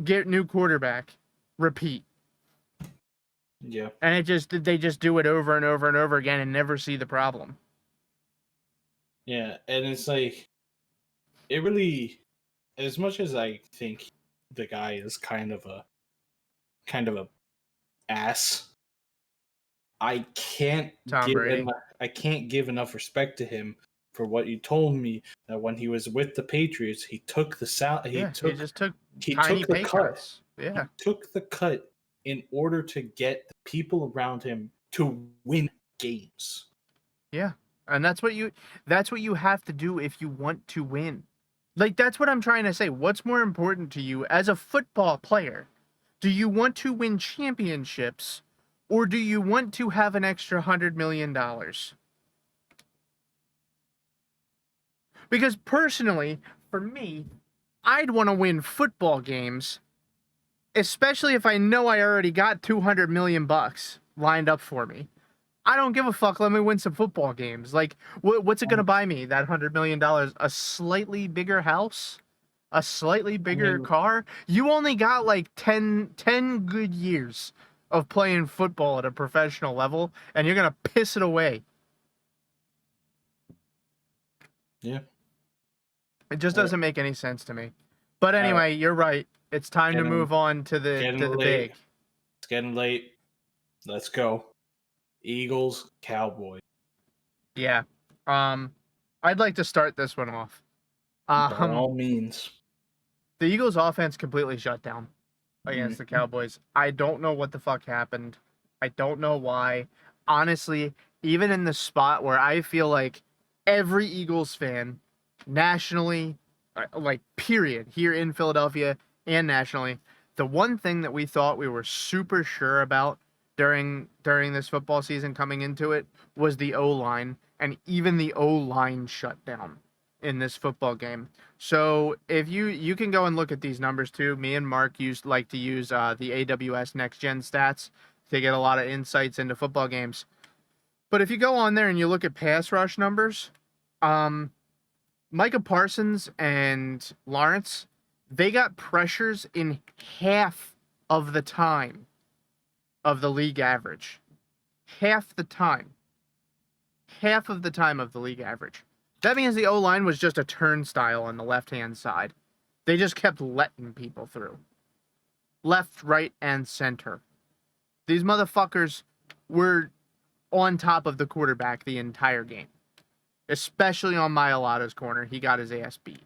Get new quarterback, repeat. Yeah. And they just do it over and over and over again and never see the problem. Yeah, and it's like, it really, as much as I think the guy is kind of a ass, I can't Tom Brady. I can't give enough respect to him for what you told me, that when he was with the Patriots, he took the He just took he tiny took the pay cut. cuts. Yeah. He took the cut in order to get the people around him to win games. Yeah. And that's what you have to do if you want to win. Like, that's what I'm trying to say. What's more important to you as a football player? Do you want to win championships, or do you want to have an extra $100 million? Because personally, for me, I'd want to win football games, especially if I know I already got 200 million bucks lined up for me. I don't give a fuck. Let me win some football games. Like, what's it going to buy me, that $100 million? A slightly bigger house? A slightly bigger car? You only got like 10 good years of playing football at a professional level, and you're going to piss it away. Yeah. It just doesn't make any sense to me. But anyway, you're right. It's time to move on to the big. It's getting late. Let's go. Eagles, Cowboys. Yeah. I'd like to start this one off. By all means. The Eagles offense completely shut down against the Cowboys. I don't know what the fuck happened. I don't know why. Honestly, even in the spot where I feel like every Eagles fan nationally, like period, here in Philadelphia and nationally, the one thing that we thought we were super sure about during this football season coming into it was the O-line, and even the O-line shut down in this football game. So if you can go and look at these numbers too. Me and Mark like to use the AWS Next Gen stats to get a lot of insights into football games. But if you go on there and you look at pass rush numbers, Micah Parsons and Lawrence, they got pressures in half of the time of the league average. Half the time. Half of the time of the league average. That means the O-line was just a turnstile on the left-hand side. They just kept letting people through. Left, right, and center. These motherfuckers were on top of the quarterback the entire game. Especially on Mailata's corner. He got his ass beat.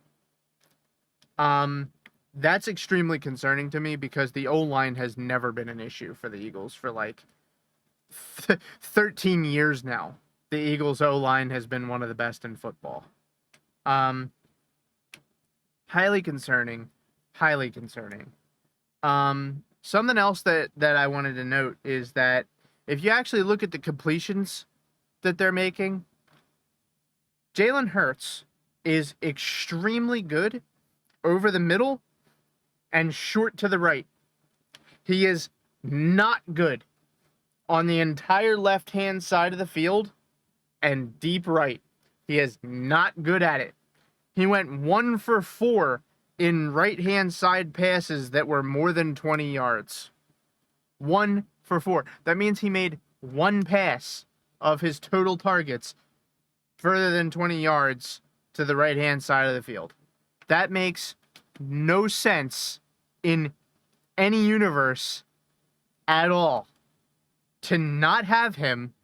That's extremely concerning to me because the O-line has never been an issue for the Eagles for like 13 years now. The Eagles O-line has been one of the best in football. Highly concerning. Highly concerning. Something else that I wanted to note is that if you actually look at the completions that they're making, Jalen Hurts is extremely good over the middle and short to the right. He is not good on the entire left-hand side of the field and deep right. He is not good at it. He went 1 for 4 in right-hand side passes that were more than 20 yards. 1 for 4. That means he made one pass of his total targets further than 20 yards to the right-hand side of the field. That makes no sense in any universe at all. To not have him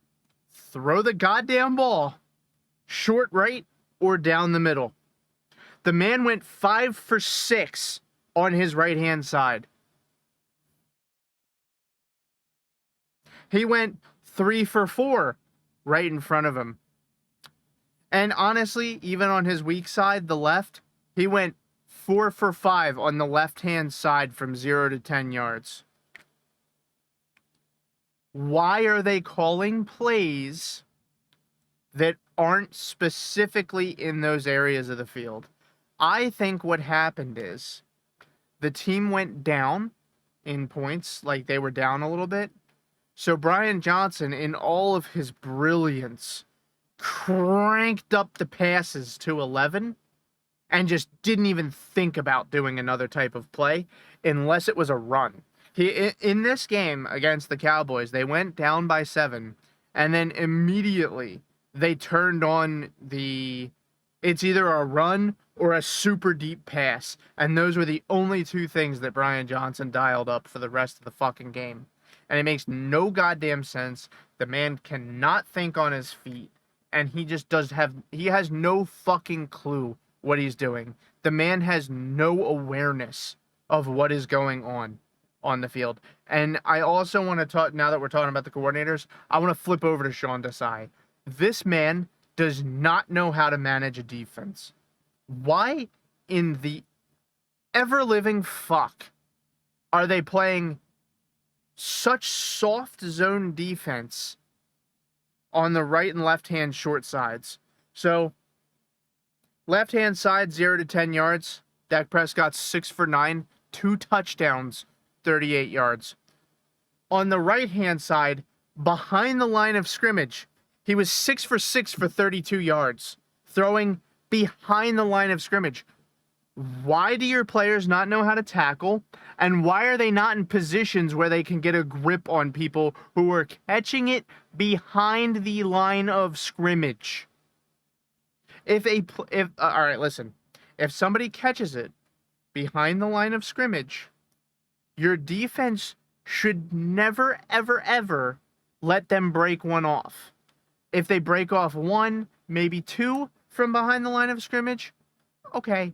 throw the goddamn ball short right or down the middle. The man went 5 for 6 on his right-hand side. He went 3 for 4 right in front of him. And honestly, even on his weak side, the left, he went 4 for 5 on the left-hand side from 0 to 10 yards. Why are they calling plays that aren't specifically in those areas of the field? I think what happened is the team went down in points, like they were down a little bit. So Brian Johnson, in all of his brilliance, cranked up the passes to 11 and just didn't even think about doing another type of play unless it was a run. In this game against the Cowboys, they went down by 7, and then immediately they turned on it's either a run or a super deep pass, and those were the only two things that Brian Johnson dialed up for the rest of the fucking game. And it makes no goddamn sense. The man cannot think on his feet, and he has no fucking clue what he's doing. The man has no awareness of what is going on the field. And I also want to talk, now that we're talking about the coordinators, I want to flip over to Sean Desai. This man does not know how to manage a defense. Why in the ever-living fuck are they playing such soft zone defense on the right and left-hand short sides? So, left-hand side, 0 to 10 yards. Dak Prescott, 6 for 9, 2 touchdowns, 38 yards. On the right-hand side, behind the line of scrimmage, he was 6 for 6 for 32 yards, throwing behind the line of scrimmage. Why do your players not know how to tackle? And why are they not in positions where they can get a grip on people who are catching it behind the line of scrimmage? All right, listen. If somebody catches it behind the line of scrimmage, your defense should never, ever, ever let them break one off. If they break off 1, maybe 2 from behind the line of scrimmage, okay,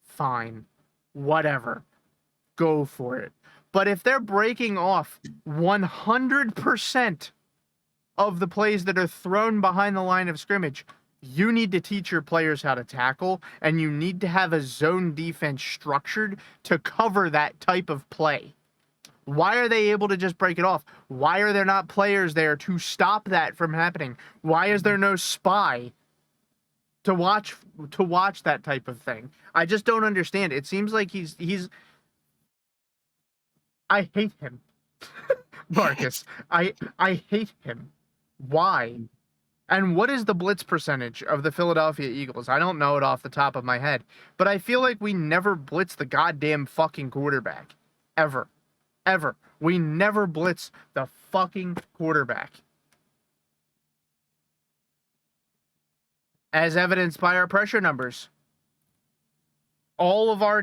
fine, whatever, go for it. But if they're breaking off 100% of the plays that are thrown behind the line of scrimmage, you need to teach your players how to tackle, and you need to have a zone defense structured to cover that type of play. Why are they able to just break it off? Why are there not players there to stop that from happening? Why is there no spy to watch that type of thing? I just don't understand. It seems like he's I hate him. Marcus, I hate him. Why? And what is the blitz percentage of the Philadelphia Eagles? I don't know it off the top of my head, but I feel like we never blitz the goddamn fucking quarterback. Ever. We never blitz the fucking quarterback. As evidenced by our pressure numbers. All of our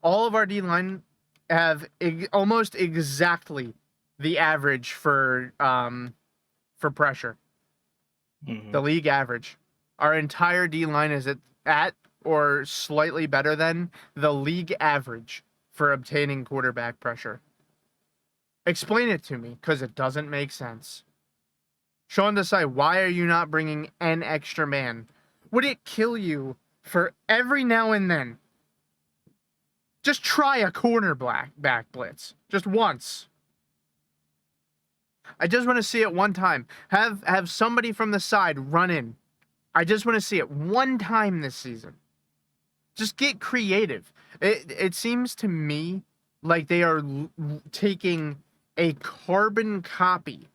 all of our D-line have almost exactly the average for pressure. Mm-hmm. The league average. Our entire D-line is at or slightly better than the league average for obtaining quarterback pressure. Explain it to me, because it doesn't make sense. Sean Desai, why are you not bringing an extra man? Would it kill you for every now and then? Just try a cornerback blitz. Just once. I just want to see it one time. Have somebody from the side run in. I just want to see it one time this season. Just get creative. It seems to me like they are taking a carbon copy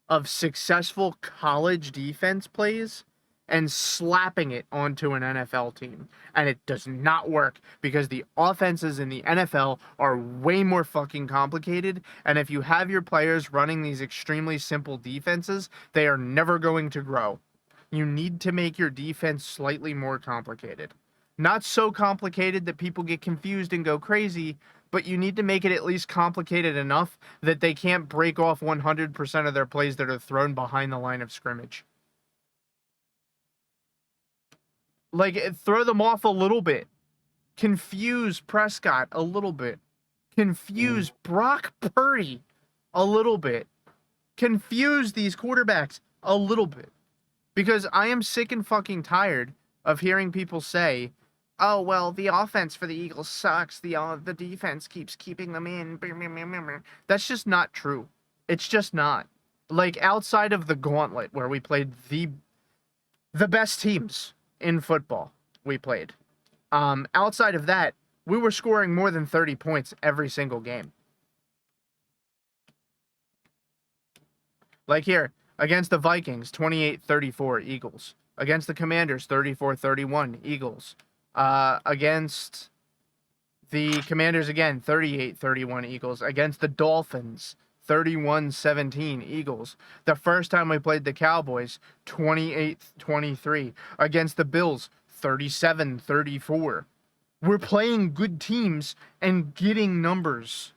of successful college defense plays and slapping it onto an NFL team. And it does not work because the offenses in the NFL are way more fucking complicated. And if you have your players running these extremely simple defenses, they are never going to grow. You need to make your defense slightly more complicated. Not so complicated that people get confused and go crazy, but you need to make it at least complicated enough that they can't break off 100% of their plays that are thrown behind the line of scrimmage. Like, throw them off a little bit. Confuse Prescott a little bit. Confuse Brock Purdy a little bit. Confuse these quarterbacks a little bit. Because I am sick and fucking tired of hearing people say, oh, well, the offense for the Eagles sucks. The defense keeps keeping them in. That's just not true. It's just not. Like, outside of the gauntlet where we played the best teams in football, we played. Outside of that, we were scoring more than 30 points every single game. Like here, against the Vikings, 28-34 Eagles. Against the Commanders, 34-31 Eagles. Against the Commanders again, 38-31 Eagles. Against the Dolphins, 31-17 Eagles. The first time we played the Cowboys, 28-23. Against the Bills, 37-34. We're playing good teams and getting numbers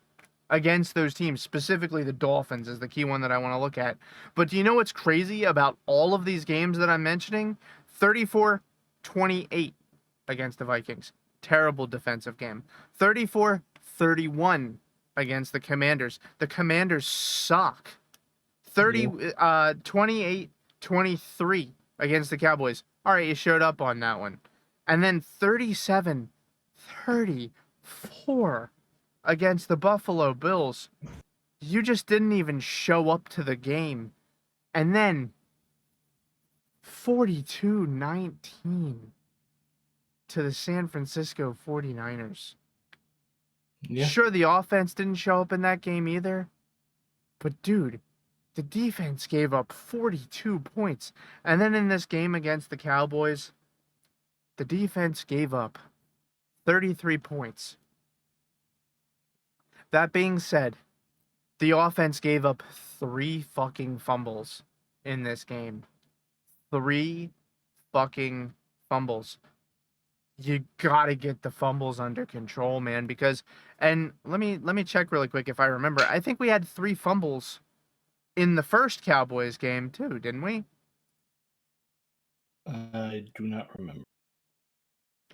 against those teams. Specifically, the Dolphins is the key one that I want to look at. But do you know what's crazy about all of these games that I'm mentioning? 34-28 against the Vikings. Terrible defensive game. 34-31 against the Commanders. The Commanders suck. 28-23 against the Cowboys. All right, you showed up on that one. And then 37-34 against the Buffalo Bills. You just didn't even show up to the game. And then 42-19 to the San Francisco 49ers. Yeah. Sure, the offense didn't show up in that game either. But, dude, the defense gave up 42 points. And then in this game against the Cowboys, the defense gave up 33 points. That being said, the offense gave up 3 fucking fumbles in this game. 3 fucking fumbles. You gotta get the fumbles under control, man, because, and let me check really quick if I remember. I think we had 3 fumbles in the first Cowboys game too, didn't we? I do not remember.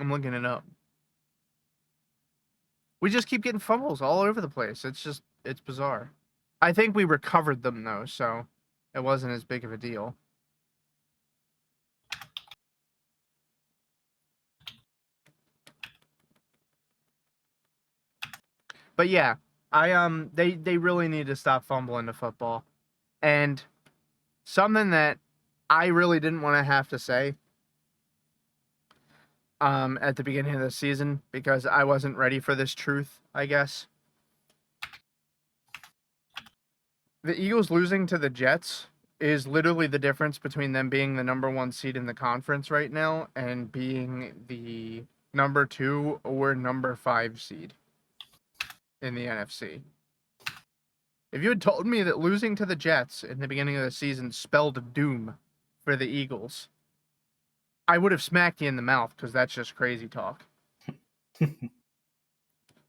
I'm looking it up. We just keep getting fumbles all over the place. It's bizarre. I think we recovered them though, so it wasn't as big of a deal. But yeah, they really need to stop fumbling the football. And something that I really didn't want to have to say at the beginning of the season, because I wasn't ready for this truth, I guess. The Eagles losing to the Jets is literally the difference between them being the number 1 seed in the conference right now and being the number 2 or number 5 seed in the NFC. If you had told me that losing to the Jets in the beginning of the season spelled doom for the Eagles, I would have smacked you in the mouth, because that's just crazy talk. But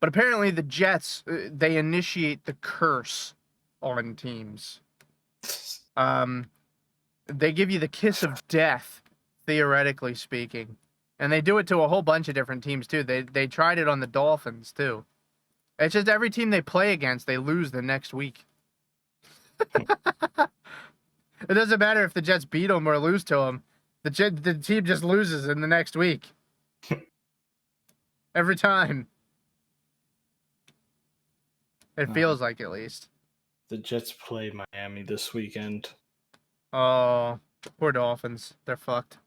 apparently the Jets, they initiate the curse on teams. They give you the kiss of death, theoretically speaking. And they do it to a whole bunch of different teams, too. They tried it on the Dolphins, too. It's just every team they play against, they lose the next week. It doesn't matter if the Jets beat them or lose to them. The team just loses in the next week. Every time. It feels like, at least. The Jets play Miami this weekend. Oh, poor Dolphins. They're fucked.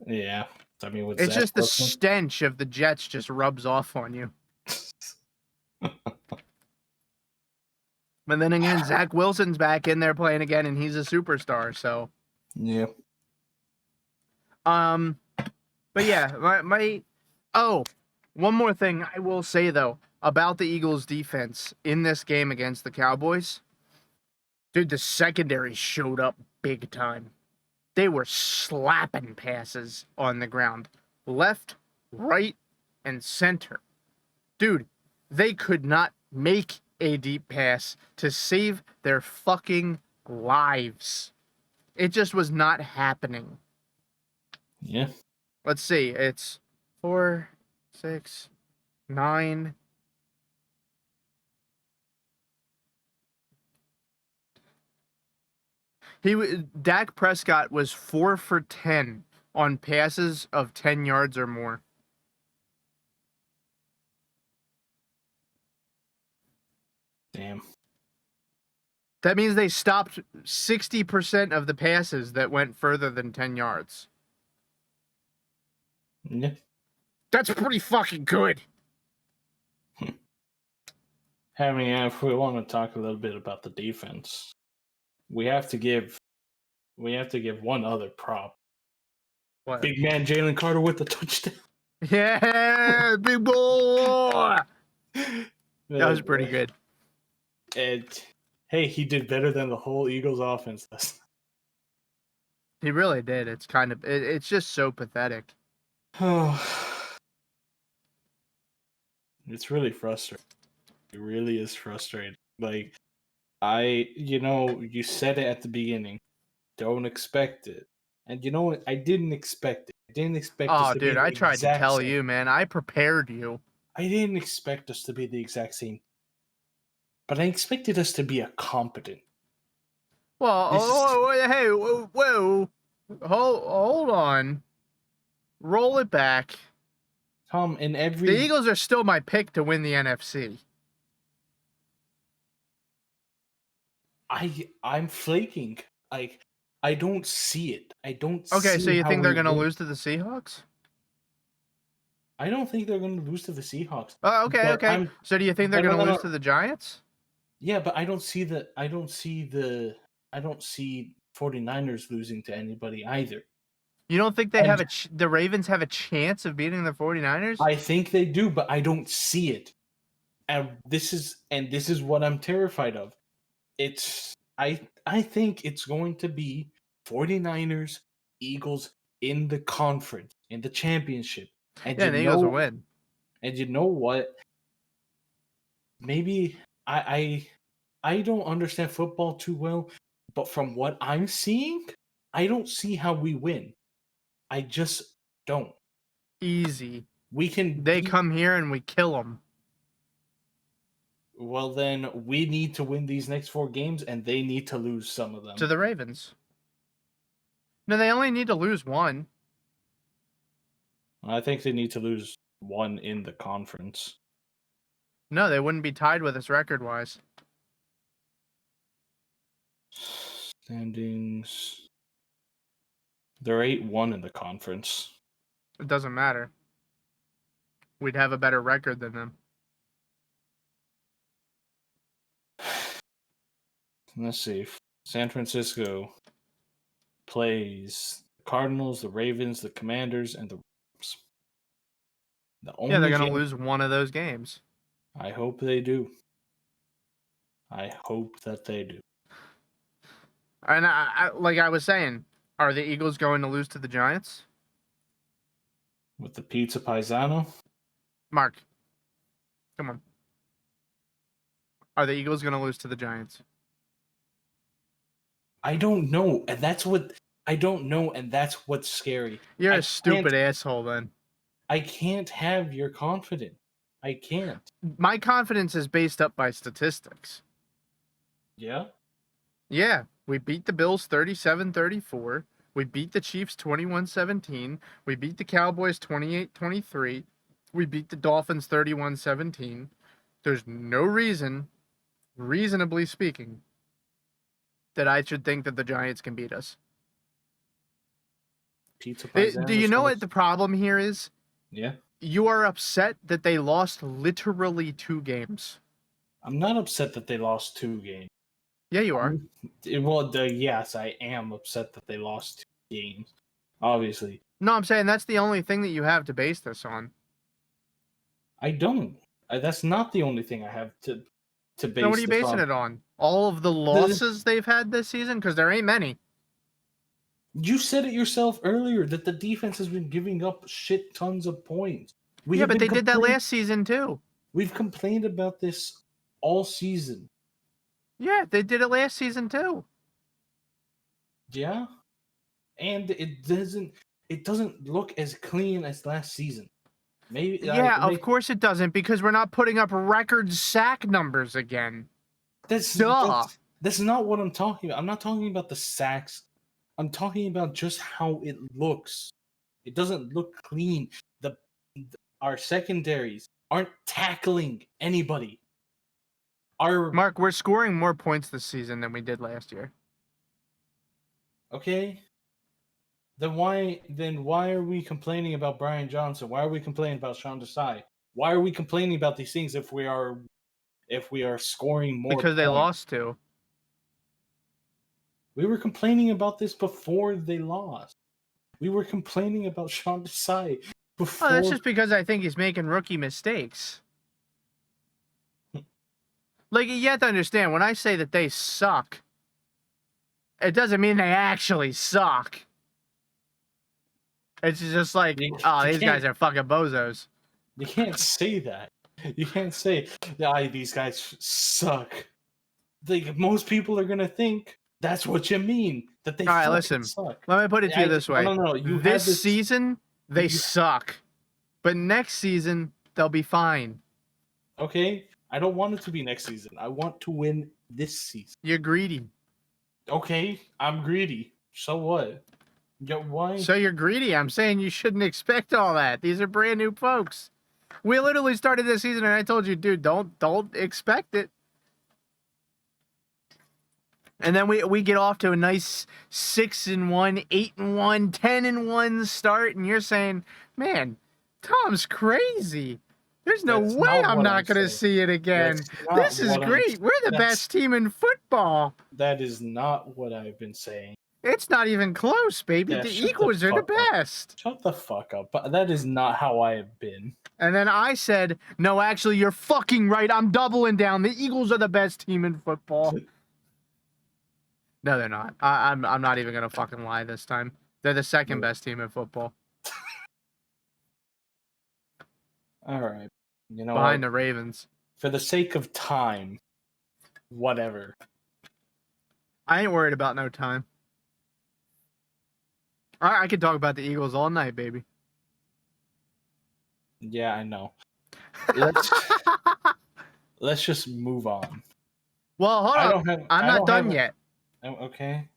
Yeah. I mean, it's just the stench of the Jets just rubs off on you. But then again, Zach Wilson's back in there playing again, and he's a superstar, so. Yeah. But yeah, one more thing I will say, though, about the Eagles' defense in this game against the Cowboys. Dude, the secondary showed up big time. They were slapping passes on the ground. Left, right, and center. Dude, they could not make a deep pass to save their fucking lives. It just was not happening. Yeah. Let's see. It's 4, 6, 9. Dak Prescott was 4 for 10 on passes of 10 yards or more. Damn. That means they stopped 60% of the passes that went further than 10 yards. Yeah. That's pretty fucking good. I mean, if we want to talk a little bit about the defense, we have to give one other prop. What? Big man Jalen Carter with the touchdown. Yeah, big boy. That was pretty good. And hey, he did better than the whole Eagles offense does. He really did. It's it's just so pathetic. It's really frustrating. It really is frustrating. Like, you said it at the beginning. Don't expect it. And you know what? I didn't expect it. I didn't expect us Oh, to dude, be the I tried to exact tell same. you, man. I prepared you. I didn't expect us to be the exact same. But I expected us to be a competent. Well, hey, whoa. Hold on. Roll it back. Tom, in The every Eagles are still my pick to win the NFC. I'm flaking. Like, I don't see it. I don't Okay, so see you how think they're we going to win. lose to the Seahawks? I don't think they're going to lose to the Seahawks. Okay. But So do you think they're but going to no. lose to the Giants? Yeah, but I don't see 49ers losing to anybody either. You don't think they And have the Ravens have a chance of beating the 49ers? I think they do, but I don't see it. And this is what I'm terrified of. I think it's going to be 49ers, Eagles in the conference, in the championship. And Yeah, the Eagles will win. And you know what? Maybe I don't understand football too well, but from what I'm seeing, I don't see how we win. I just don't. Easy. We can They come here and we kill them. Well, then we need to win these next 4 games, and they need to lose some of them. To the Ravens. No, they only need to lose one. I think they need to lose one in the conference. No, they wouldn't be tied with us record-wise. Standings. They're 8-1 in the conference. It doesn't matter. We'd have a better record than them. Let's see. San Francisco plays the Cardinals, the Ravens, the Commanders, and the Rams. Yeah, they're going to lose one of those games. I hope they do. I hope that they do. And like I was saying, are the Eagles going to lose to the Giants? With the Pizza Paisano? Mark, come on. Are the Eagles going to lose to the Giants? I don't know, and that's what I don't know, and that's what's scary. You're a stupid asshole, then. I can't have your confidence. I can't. My confidence is based up by statistics. Yeah? Yeah, we beat the Bills 37-34. We beat the Chiefs 21-17. We beat the Cowboys 28-23. We beat the Dolphins 31-17. There's no reason, reasonably speaking, that I should think that the Giants can beat us. Pizza Do you know what the problem here is? Yeah. You are upset that they lost literally 2 games. I'm not upset that they lost 2 games. Yeah, you are. Yes, I am upset that they lost 2 games. Obviously. No, I'm saying that's the only thing that you have to base this on. I don't. That's not the only thing I have to base. Then what are you basing it on? All of the losses they've had this season? Because there ain't many. You said it yourself earlier that the defense has been giving up shit tons of points. Yeah, but they did that last season too. We've complained about this all season. Yeah, they did it last season too. Yeah? And it doesn't look as clean as last season. Maybe of course it doesn't, because we're not putting up record sack numbers again. That's not what I'm talking about. I'm not talking about the sacks. I'm talking about just how it looks. It doesn't look clean. Our secondaries aren't tackling anybody. Mark, we're scoring more points this season than we did last year. Okay. Then why are we complaining about Brian Johnson? Why are we complaining about Sean Desai? Why are we complaining about these things if we are scoring more because they points? lost to. We were complaining about this before they lost. We were complaining about Sean Desai before. Oh, that's just because I think he's making rookie mistakes. Like, you have to understand, when I say that they suck, it doesn't mean they actually suck. It's just like, these guys are fucking bozos. You can't say that. You can't say, these guys suck. Like, most people are going to think that's what you mean. That they fucking listen, suck. Let me put it to you this way. No. This season, they suck. But next season, they'll be fine. Okay? I don't want it to be next season. I want to win this season. You're greedy. Okay, I'm greedy. So what? Why? So you're greedy. I'm saying you shouldn't expect all that. These are brand new folks. We literally started this season and I told you, dude, don't expect it. And then we get off to a nice 6-1, 8-1, 10-1 start, and you're saying, man, Tom's crazy. There's no way I'm not going to see it again. This is great. We're the best team in football. That is not what I've been saying. It's not even close, baby. The Eagles are the best. Shut the fuck up. But that is not how I have been. And then I said, no, actually, you're fucking right. I'm doubling down. The Eagles are the best team in football. No, they're not. I'm not even going to fucking lie this time. They're the second best team in football. All right. You know, behind the Ravens. For the sake of time, whatever. I ain't worried about no time. I could talk about the Eagles all night, baby. Yeah, I know. Let's just move on. Well, hold on. I'm not done yet. Okay.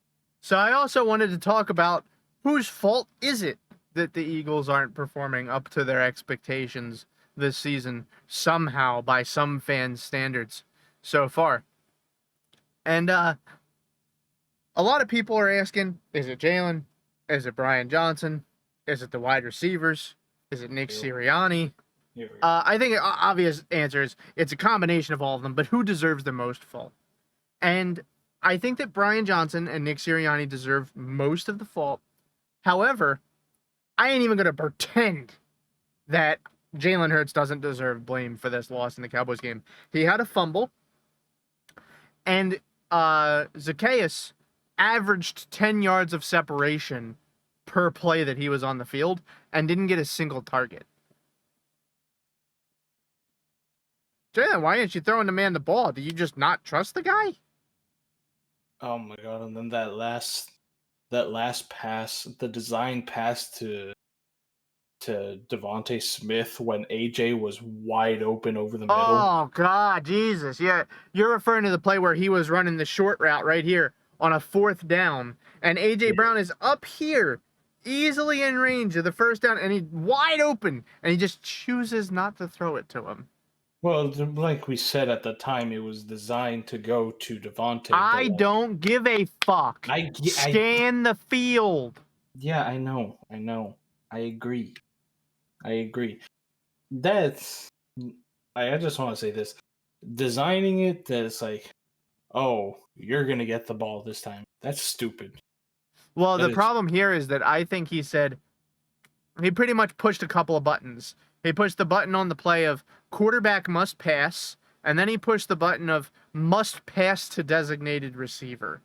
So I also wanted to talk about whose fault is it that the Eagles aren't performing up to their expectations this season somehow by some fans' standards so far. And a lot of people are asking, is it Jalen? Is it Brian Johnson? Is it the wide receivers? Is it Nick Sirianni? I think obvious answer is it's a combination of all of them, but who deserves the most fault? And I think that Brian Johnson and Nick Sirianni deserve most of the fault. However, I ain't even going to pretend that Jalen Hurts doesn't deserve blame for this loss in the Cowboys game. He had a fumble, and Zacchaeus averaged 10 yards of separation per play that he was on the field and didn't get a single target. Jalen, why aren't you throwing the man the ball? Do you just not trust the guy? Oh my god! And then that last pass, the design pass to Devontae Smith when AJ was wide open over the middle. Oh god, Jesus! Yeah, you're referring to the play where he was running the short route right here on a 4th down, and AJ Brown is up here, easily in range of the first down, and he's wide open, and he just chooses not to throw it to him. Well, like we said at the time, it was designed to go to Devontae. I don't give a fuck. Scan the field. Yeah, I know. I agree. That's... I just want to say this. Designing it that it's like, oh, you're going to get the ball this time. That's stupid. Well, the problem here is that I think he pretty much pushed a couple of buttons. He pushed the button on the play of quarterback must pass, and then he pushed the button of must pass to designated receiver.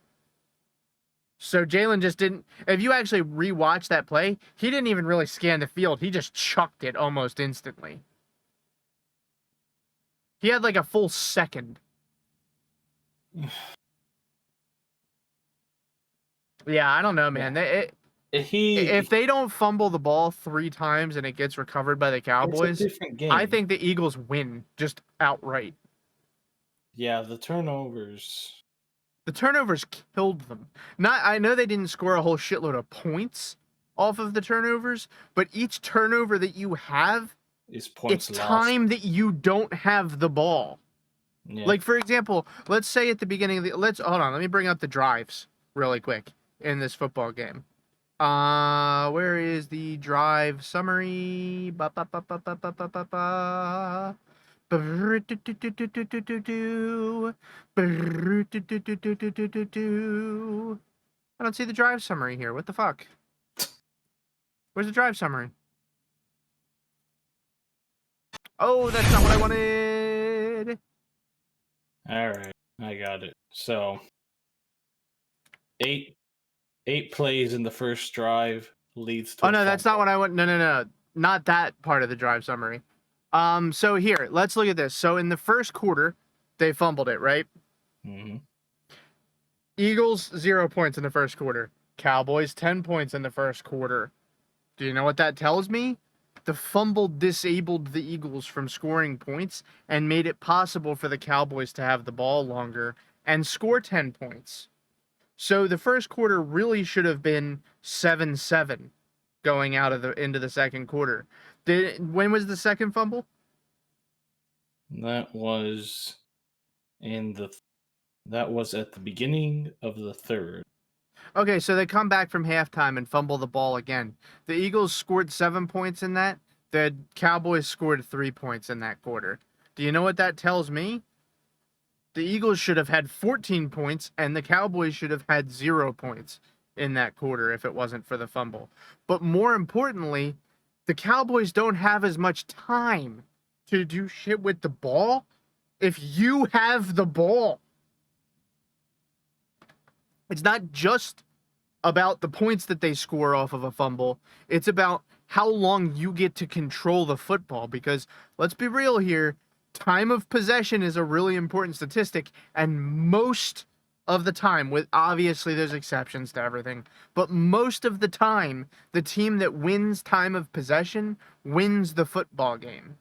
So Jalen just didn't... If you actually rewatch that play, he didn't even really scan the field. He just chucked it almost instantly. He had like a full second. Yeah, I don't know, man. If they don't fumble the ball 3 times and it gets recovered by the Cowboys, I think the Eagles win just outright. Yeah, the turnovers killed them. I know they didn't score a whole shitload of points off of the turnovers, but each turnover that you have, It's points it's lost. time that you don't have the ball. Yeah. Like, for example, let's say at the beginning of the... Hold on, let me bring up the drives really quick in this football game. Where is the drive summary? Ba, ba, ba, ba, ba, ba, ba, ba, ba. I don't see the drive summary here. What the fuck? Where's the drive summary? Oh, that's not what I wanted. All right, I got it. So, eight plays in the first drive leads to. Oh no, that's not what I want. No, not that part of the drive summary. So here, let's look at this. So in the first quarter, they fumbled it, right? Mm-hmm. Eagles 0 points in the first quarter. Cowboys 10 points in the first quarter. Do you know what that tells me? The fumble disabled the Eagles from scoring points and made it possible for the Cowboys to have the ball longer and score 10 points. So the first quarter really should have been 7-7 going out of into the second quarter. When was the second fumble? That was that was at the beginning of the third. Okay, so they come back from halftime and fumble the ball again. The Eagles scored 7 points in that. The Cowboys scored 3 points in that quarter. Do you know what that tells me? The Eagles should have had 14 points and the Cowboys should have had 0 points in that quarter if it wasn't for the fumble. But more importantly, the Cowboys don't have as much time to do shit with the ball if you have the ball. It's not just about the points that they score off of a fumble. It's about how long you get to control the football. Because let's be real here, time of possession is a really important statistic. And most of the time, with obviously there's exceptions to everything, but most of the time, the team that wins time of possession wins the football game.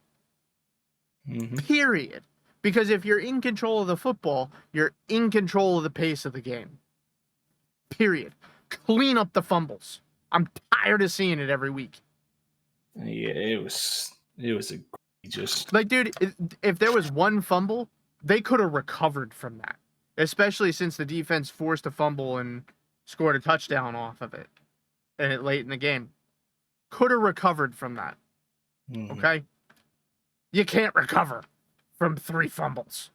Mm-hmm. Period. Because if you're in control of the football, you're in control of the pace of the game. Period. Clean up the fumbles. I'm tired of seeing it every week. Yeah, it was egregious. Like, dude, if there was one fumble, they could have recovered from that. Especially since the defense forced a fumble and scored a touchdown off of it. And it late in the game. Could have recovered from that. Mm-hmm. Okay? You can't recover from 3 fumbles.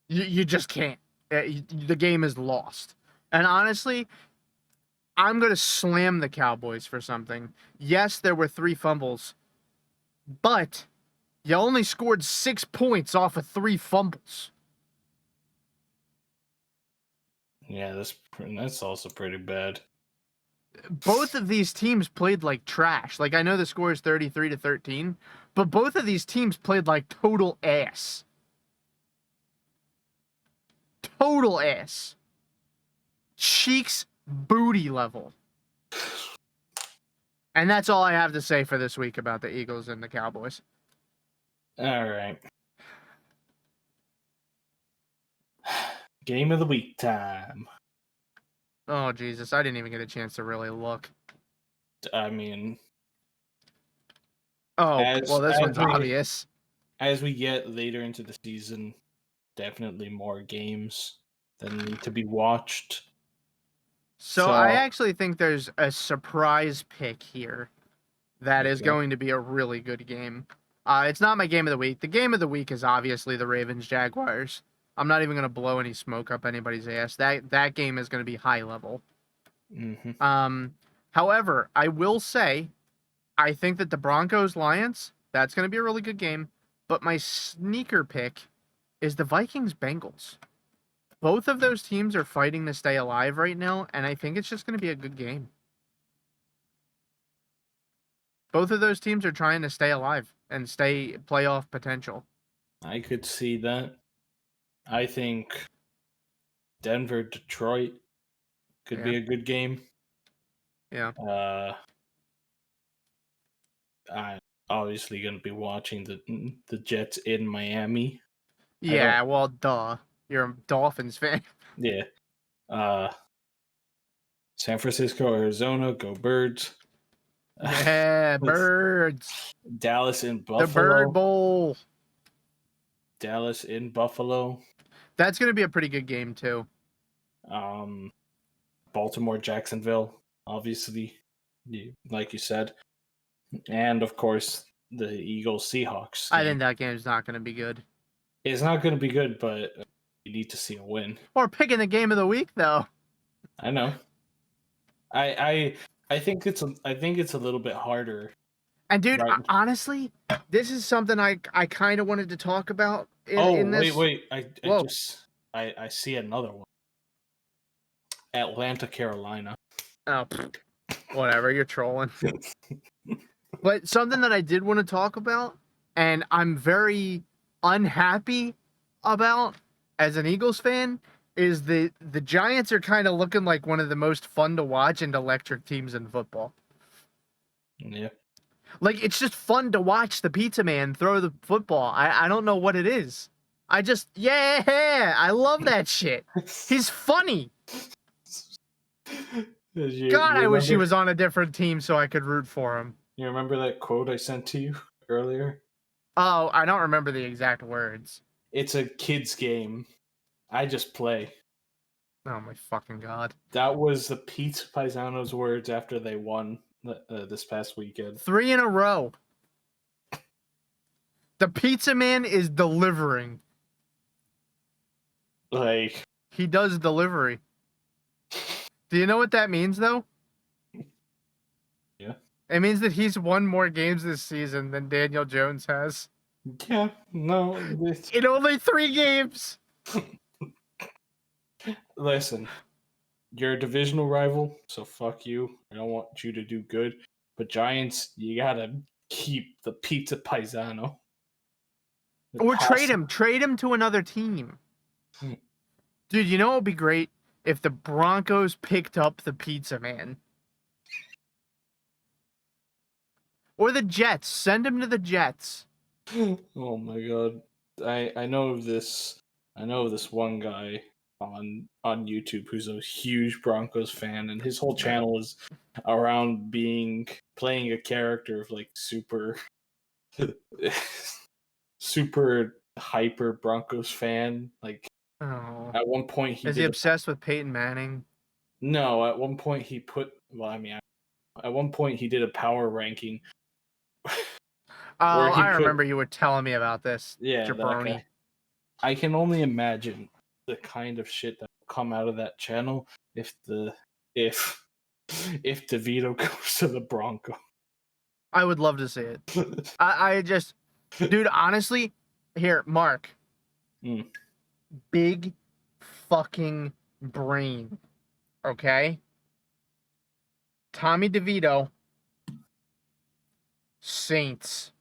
You just can't. The game is lost. And honestly, I'm going to slam the Cowboys for something. Yes, there were 3 fumbles, but you only scored 6 points off of 3 fumbles. Yeah, that's also pretty bad. Both of these teams played like trash. Like, I know the score is 33-13, but both of these teams played like total ass. Total ass. Cheeks booty level. And that's all I have to say for this week about the Eagles and the Cowboys. All right. Game of the week time. Oh, Jesus. I didn't even get a chance to really look. I mean... Oh, well, this one's obvious. As we get later into the season, definitely more games that need to be watched. So I actually think there's a surprise pick here that is going to be a really good game. It's not my game of the week. The game of the week is obviously the Ravens-Jaguars. I'm not even going to blow any smoke up anybody's ass. That game is going to be high level. Mm-hmm. However, I will say, I think that the Broncos-Lions, that's going to be a really good game. But my sneaker pick is the Vikings-Bengals. Both of those teams are fighting to stay alive right now, and I think it's just going to be a good game. Both of those teams are trying to stay alive and stay playoff potential. I could see that. I think Denver-Detroit could be a good game. Yeah. I'm obviously going to be watching the Jets in Miami. Yeah, well, duh. You're a Dolphins fan. Yeah. San Francisco, Arizona, go Birds. Yeah, birds. Dallas in The Bird Buffalo. Bowl. Dallas in Buffalo. That's going to be a pretty good game, too. Baltimore, Jacksonville, obviously, like you said. And, of course, the Eagles, Seahawks. I think that game's not going to be good. It's not going to be good, but you need to see a win. Or picking the game of the week, though. I know. I think it's a little bit harder. And dude, right? honestly, this is something I kind of wanted to talk about in this. Wait. I see another one. Atlanta, Carolina. Oh, whatever, you're trolling. But something that I did want to talk about, and I'm very unhappy about as an Eagles fan, is the Giants are kind of looking like one of the most fun to watch and electric teams in football. Yeah. Like, it's just fun to watch the pizza man throw the football. I don't know what it is. I love that shit. He's funny. God, I wish he was on a different team so I could root for him. You remember that quote I sent to you earlier? Oh, I don't remember the exact words. It's a kid's game. I just play. Oh my fucking God. That was the Pizza Paisano's words after they won this past weekend. 3 in a row. The pizza man is delivering. Like, he does delivery. Do you know what that means, though? Yeah. It means that he's won more games this season than Daniel Jones has. Yeah, no. In only 3 games. Listen, you're a divisional rival, so fuck you. I don't want you to do good. But Giants, you gotta keep the Pizza Paisano. Or trade him. Trade him to another team. Dude, you know what would be great? If the Broncos picked up the pizza man. Or the Jets. Send him to the Jets. Oh my God. I know of this one guy on YouTube who's a huge Broncos fan, and his whole channel is around playing a character of like super super hyper Broncos fan. Like, at one point is he obsessed with Peyton Manning? No, at one point he at one point he did a power ranking. I remember you were telling me about this. Yeah, jabroni. I can only imagine the kind of shit that will come out of that channel if DeVito goes to the Broncos. I would love to see it. I just, dude, honestly, here, Mark. Big fucking brain. Okay? Tommy DeVito. Saints.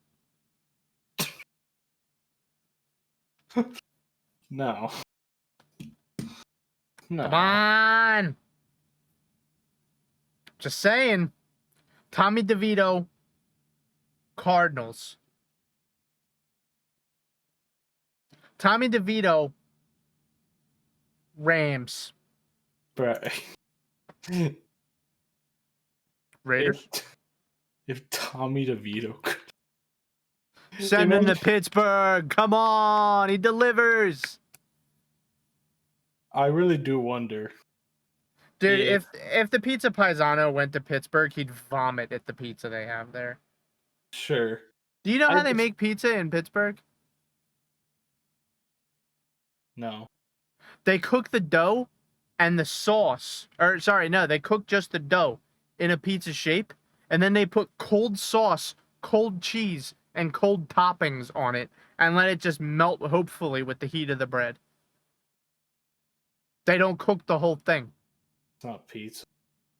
No. Come on. Just saying. Tommy DeVito. Cardinals. Tommy DeVito. Rams. Raiders. If Tommy DeVito send him to Pittsburgh. Come on, he delivers. I really do wonder. Dude, if the Pizza Paisano went to Pittsburgh, he'd vomit at the pizza they have there. Sure. Do you know how they make pizza in Pittsburgh? No. They cook the dough and the sauce. They cook just the dough in a pizza shape, and then they put cold sauce, cold cheese, and cold toppings on it, and let it just melt, hopefully, with the heat of the bread. They don't cook the whole thing. It's not pizza.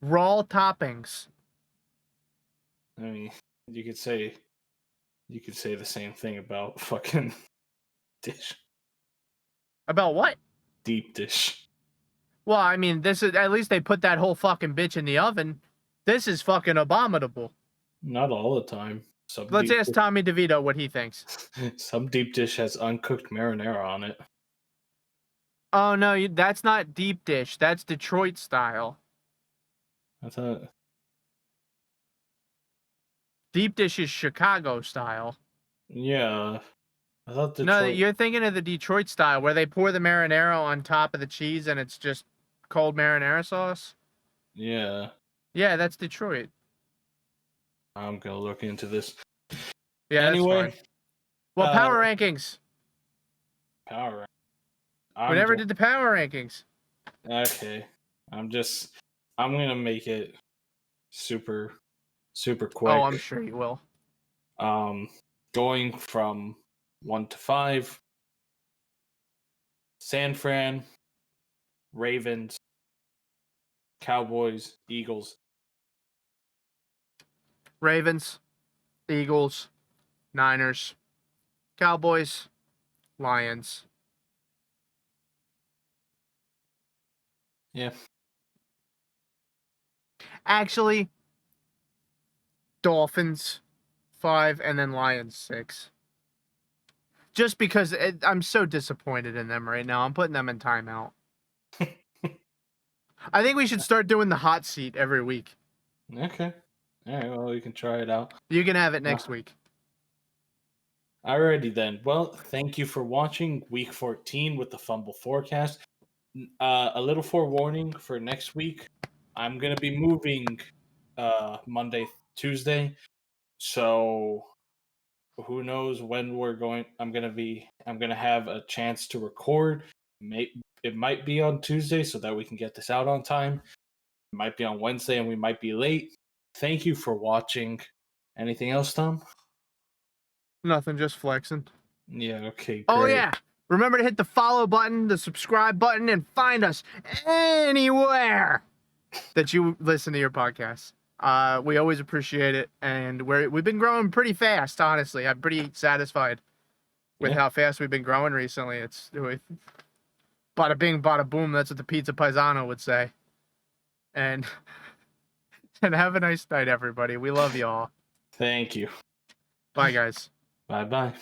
Raw toppings. I mean, you could say the same thing about fucking dish. About what? Deep dish. Well, I mean, this is, at least they put that whole fucking bitch in the oven. This is fucking abominable. Not all the time. Let's ask Tommy DeVito what he thinks. Some deep dish has uncooked marinara on it. Oh, no, that's not deep dish. That's Detroit style. I thought. Deep dish is Chicago style. Yeah, I thought No, Detroit. you're thinking of the Detroit style where they pour the marinara on top of the cheese and it's just cold marinara sauce. Yeah, Yeah, that's Detroit. I'm gonna look into this. Yeah, that's Anyway, fine. Well, power rankings. power. We I'm never just did the power rankings. okay. I'm gonna make it super Oh, quick. I'm sure you will. Going from 1 to 5. San Fran, Ravens, Cowboys, Eagles. Ravens, Eagles, Niners, Cowboys, Lions. Yeah. Actually, Dolphins 5 and then Lions 6. Just because I'm so disappointed in them right now. I'm putting them in timeout. I think we should start doing the hot seat every week. Okay. All right. Well, you can try it out. You can have it next week. Alrighty then. Well, thank you for watching Week 14 with the Fumble Forecast. A little forewarning for next week. I'm gonna be moving Monday, Tuesday. So who knows when we're going? I'm gonna have a chance to record. It might be on Tuesday so that we can get this out on time. It might be on Wednesday and we might be late. Thank you for watching. Anything else, Tom? Nothing, just flexing. Yeah, okay, great. Oh, yeah. Remember to hit the follow button, the subscribe button, and find us anywhere that you listen to your podcasts. We always appreciate it, and we've been growing pretty fast, honestly. I'm pretty satisfied with how fast we've been growing recently. It's bada bing, bada boom. That's what the Pizza Paisano would say. And have a nice night, everybody. We love y'all. Thank you. Bye, guys. Bye-bye.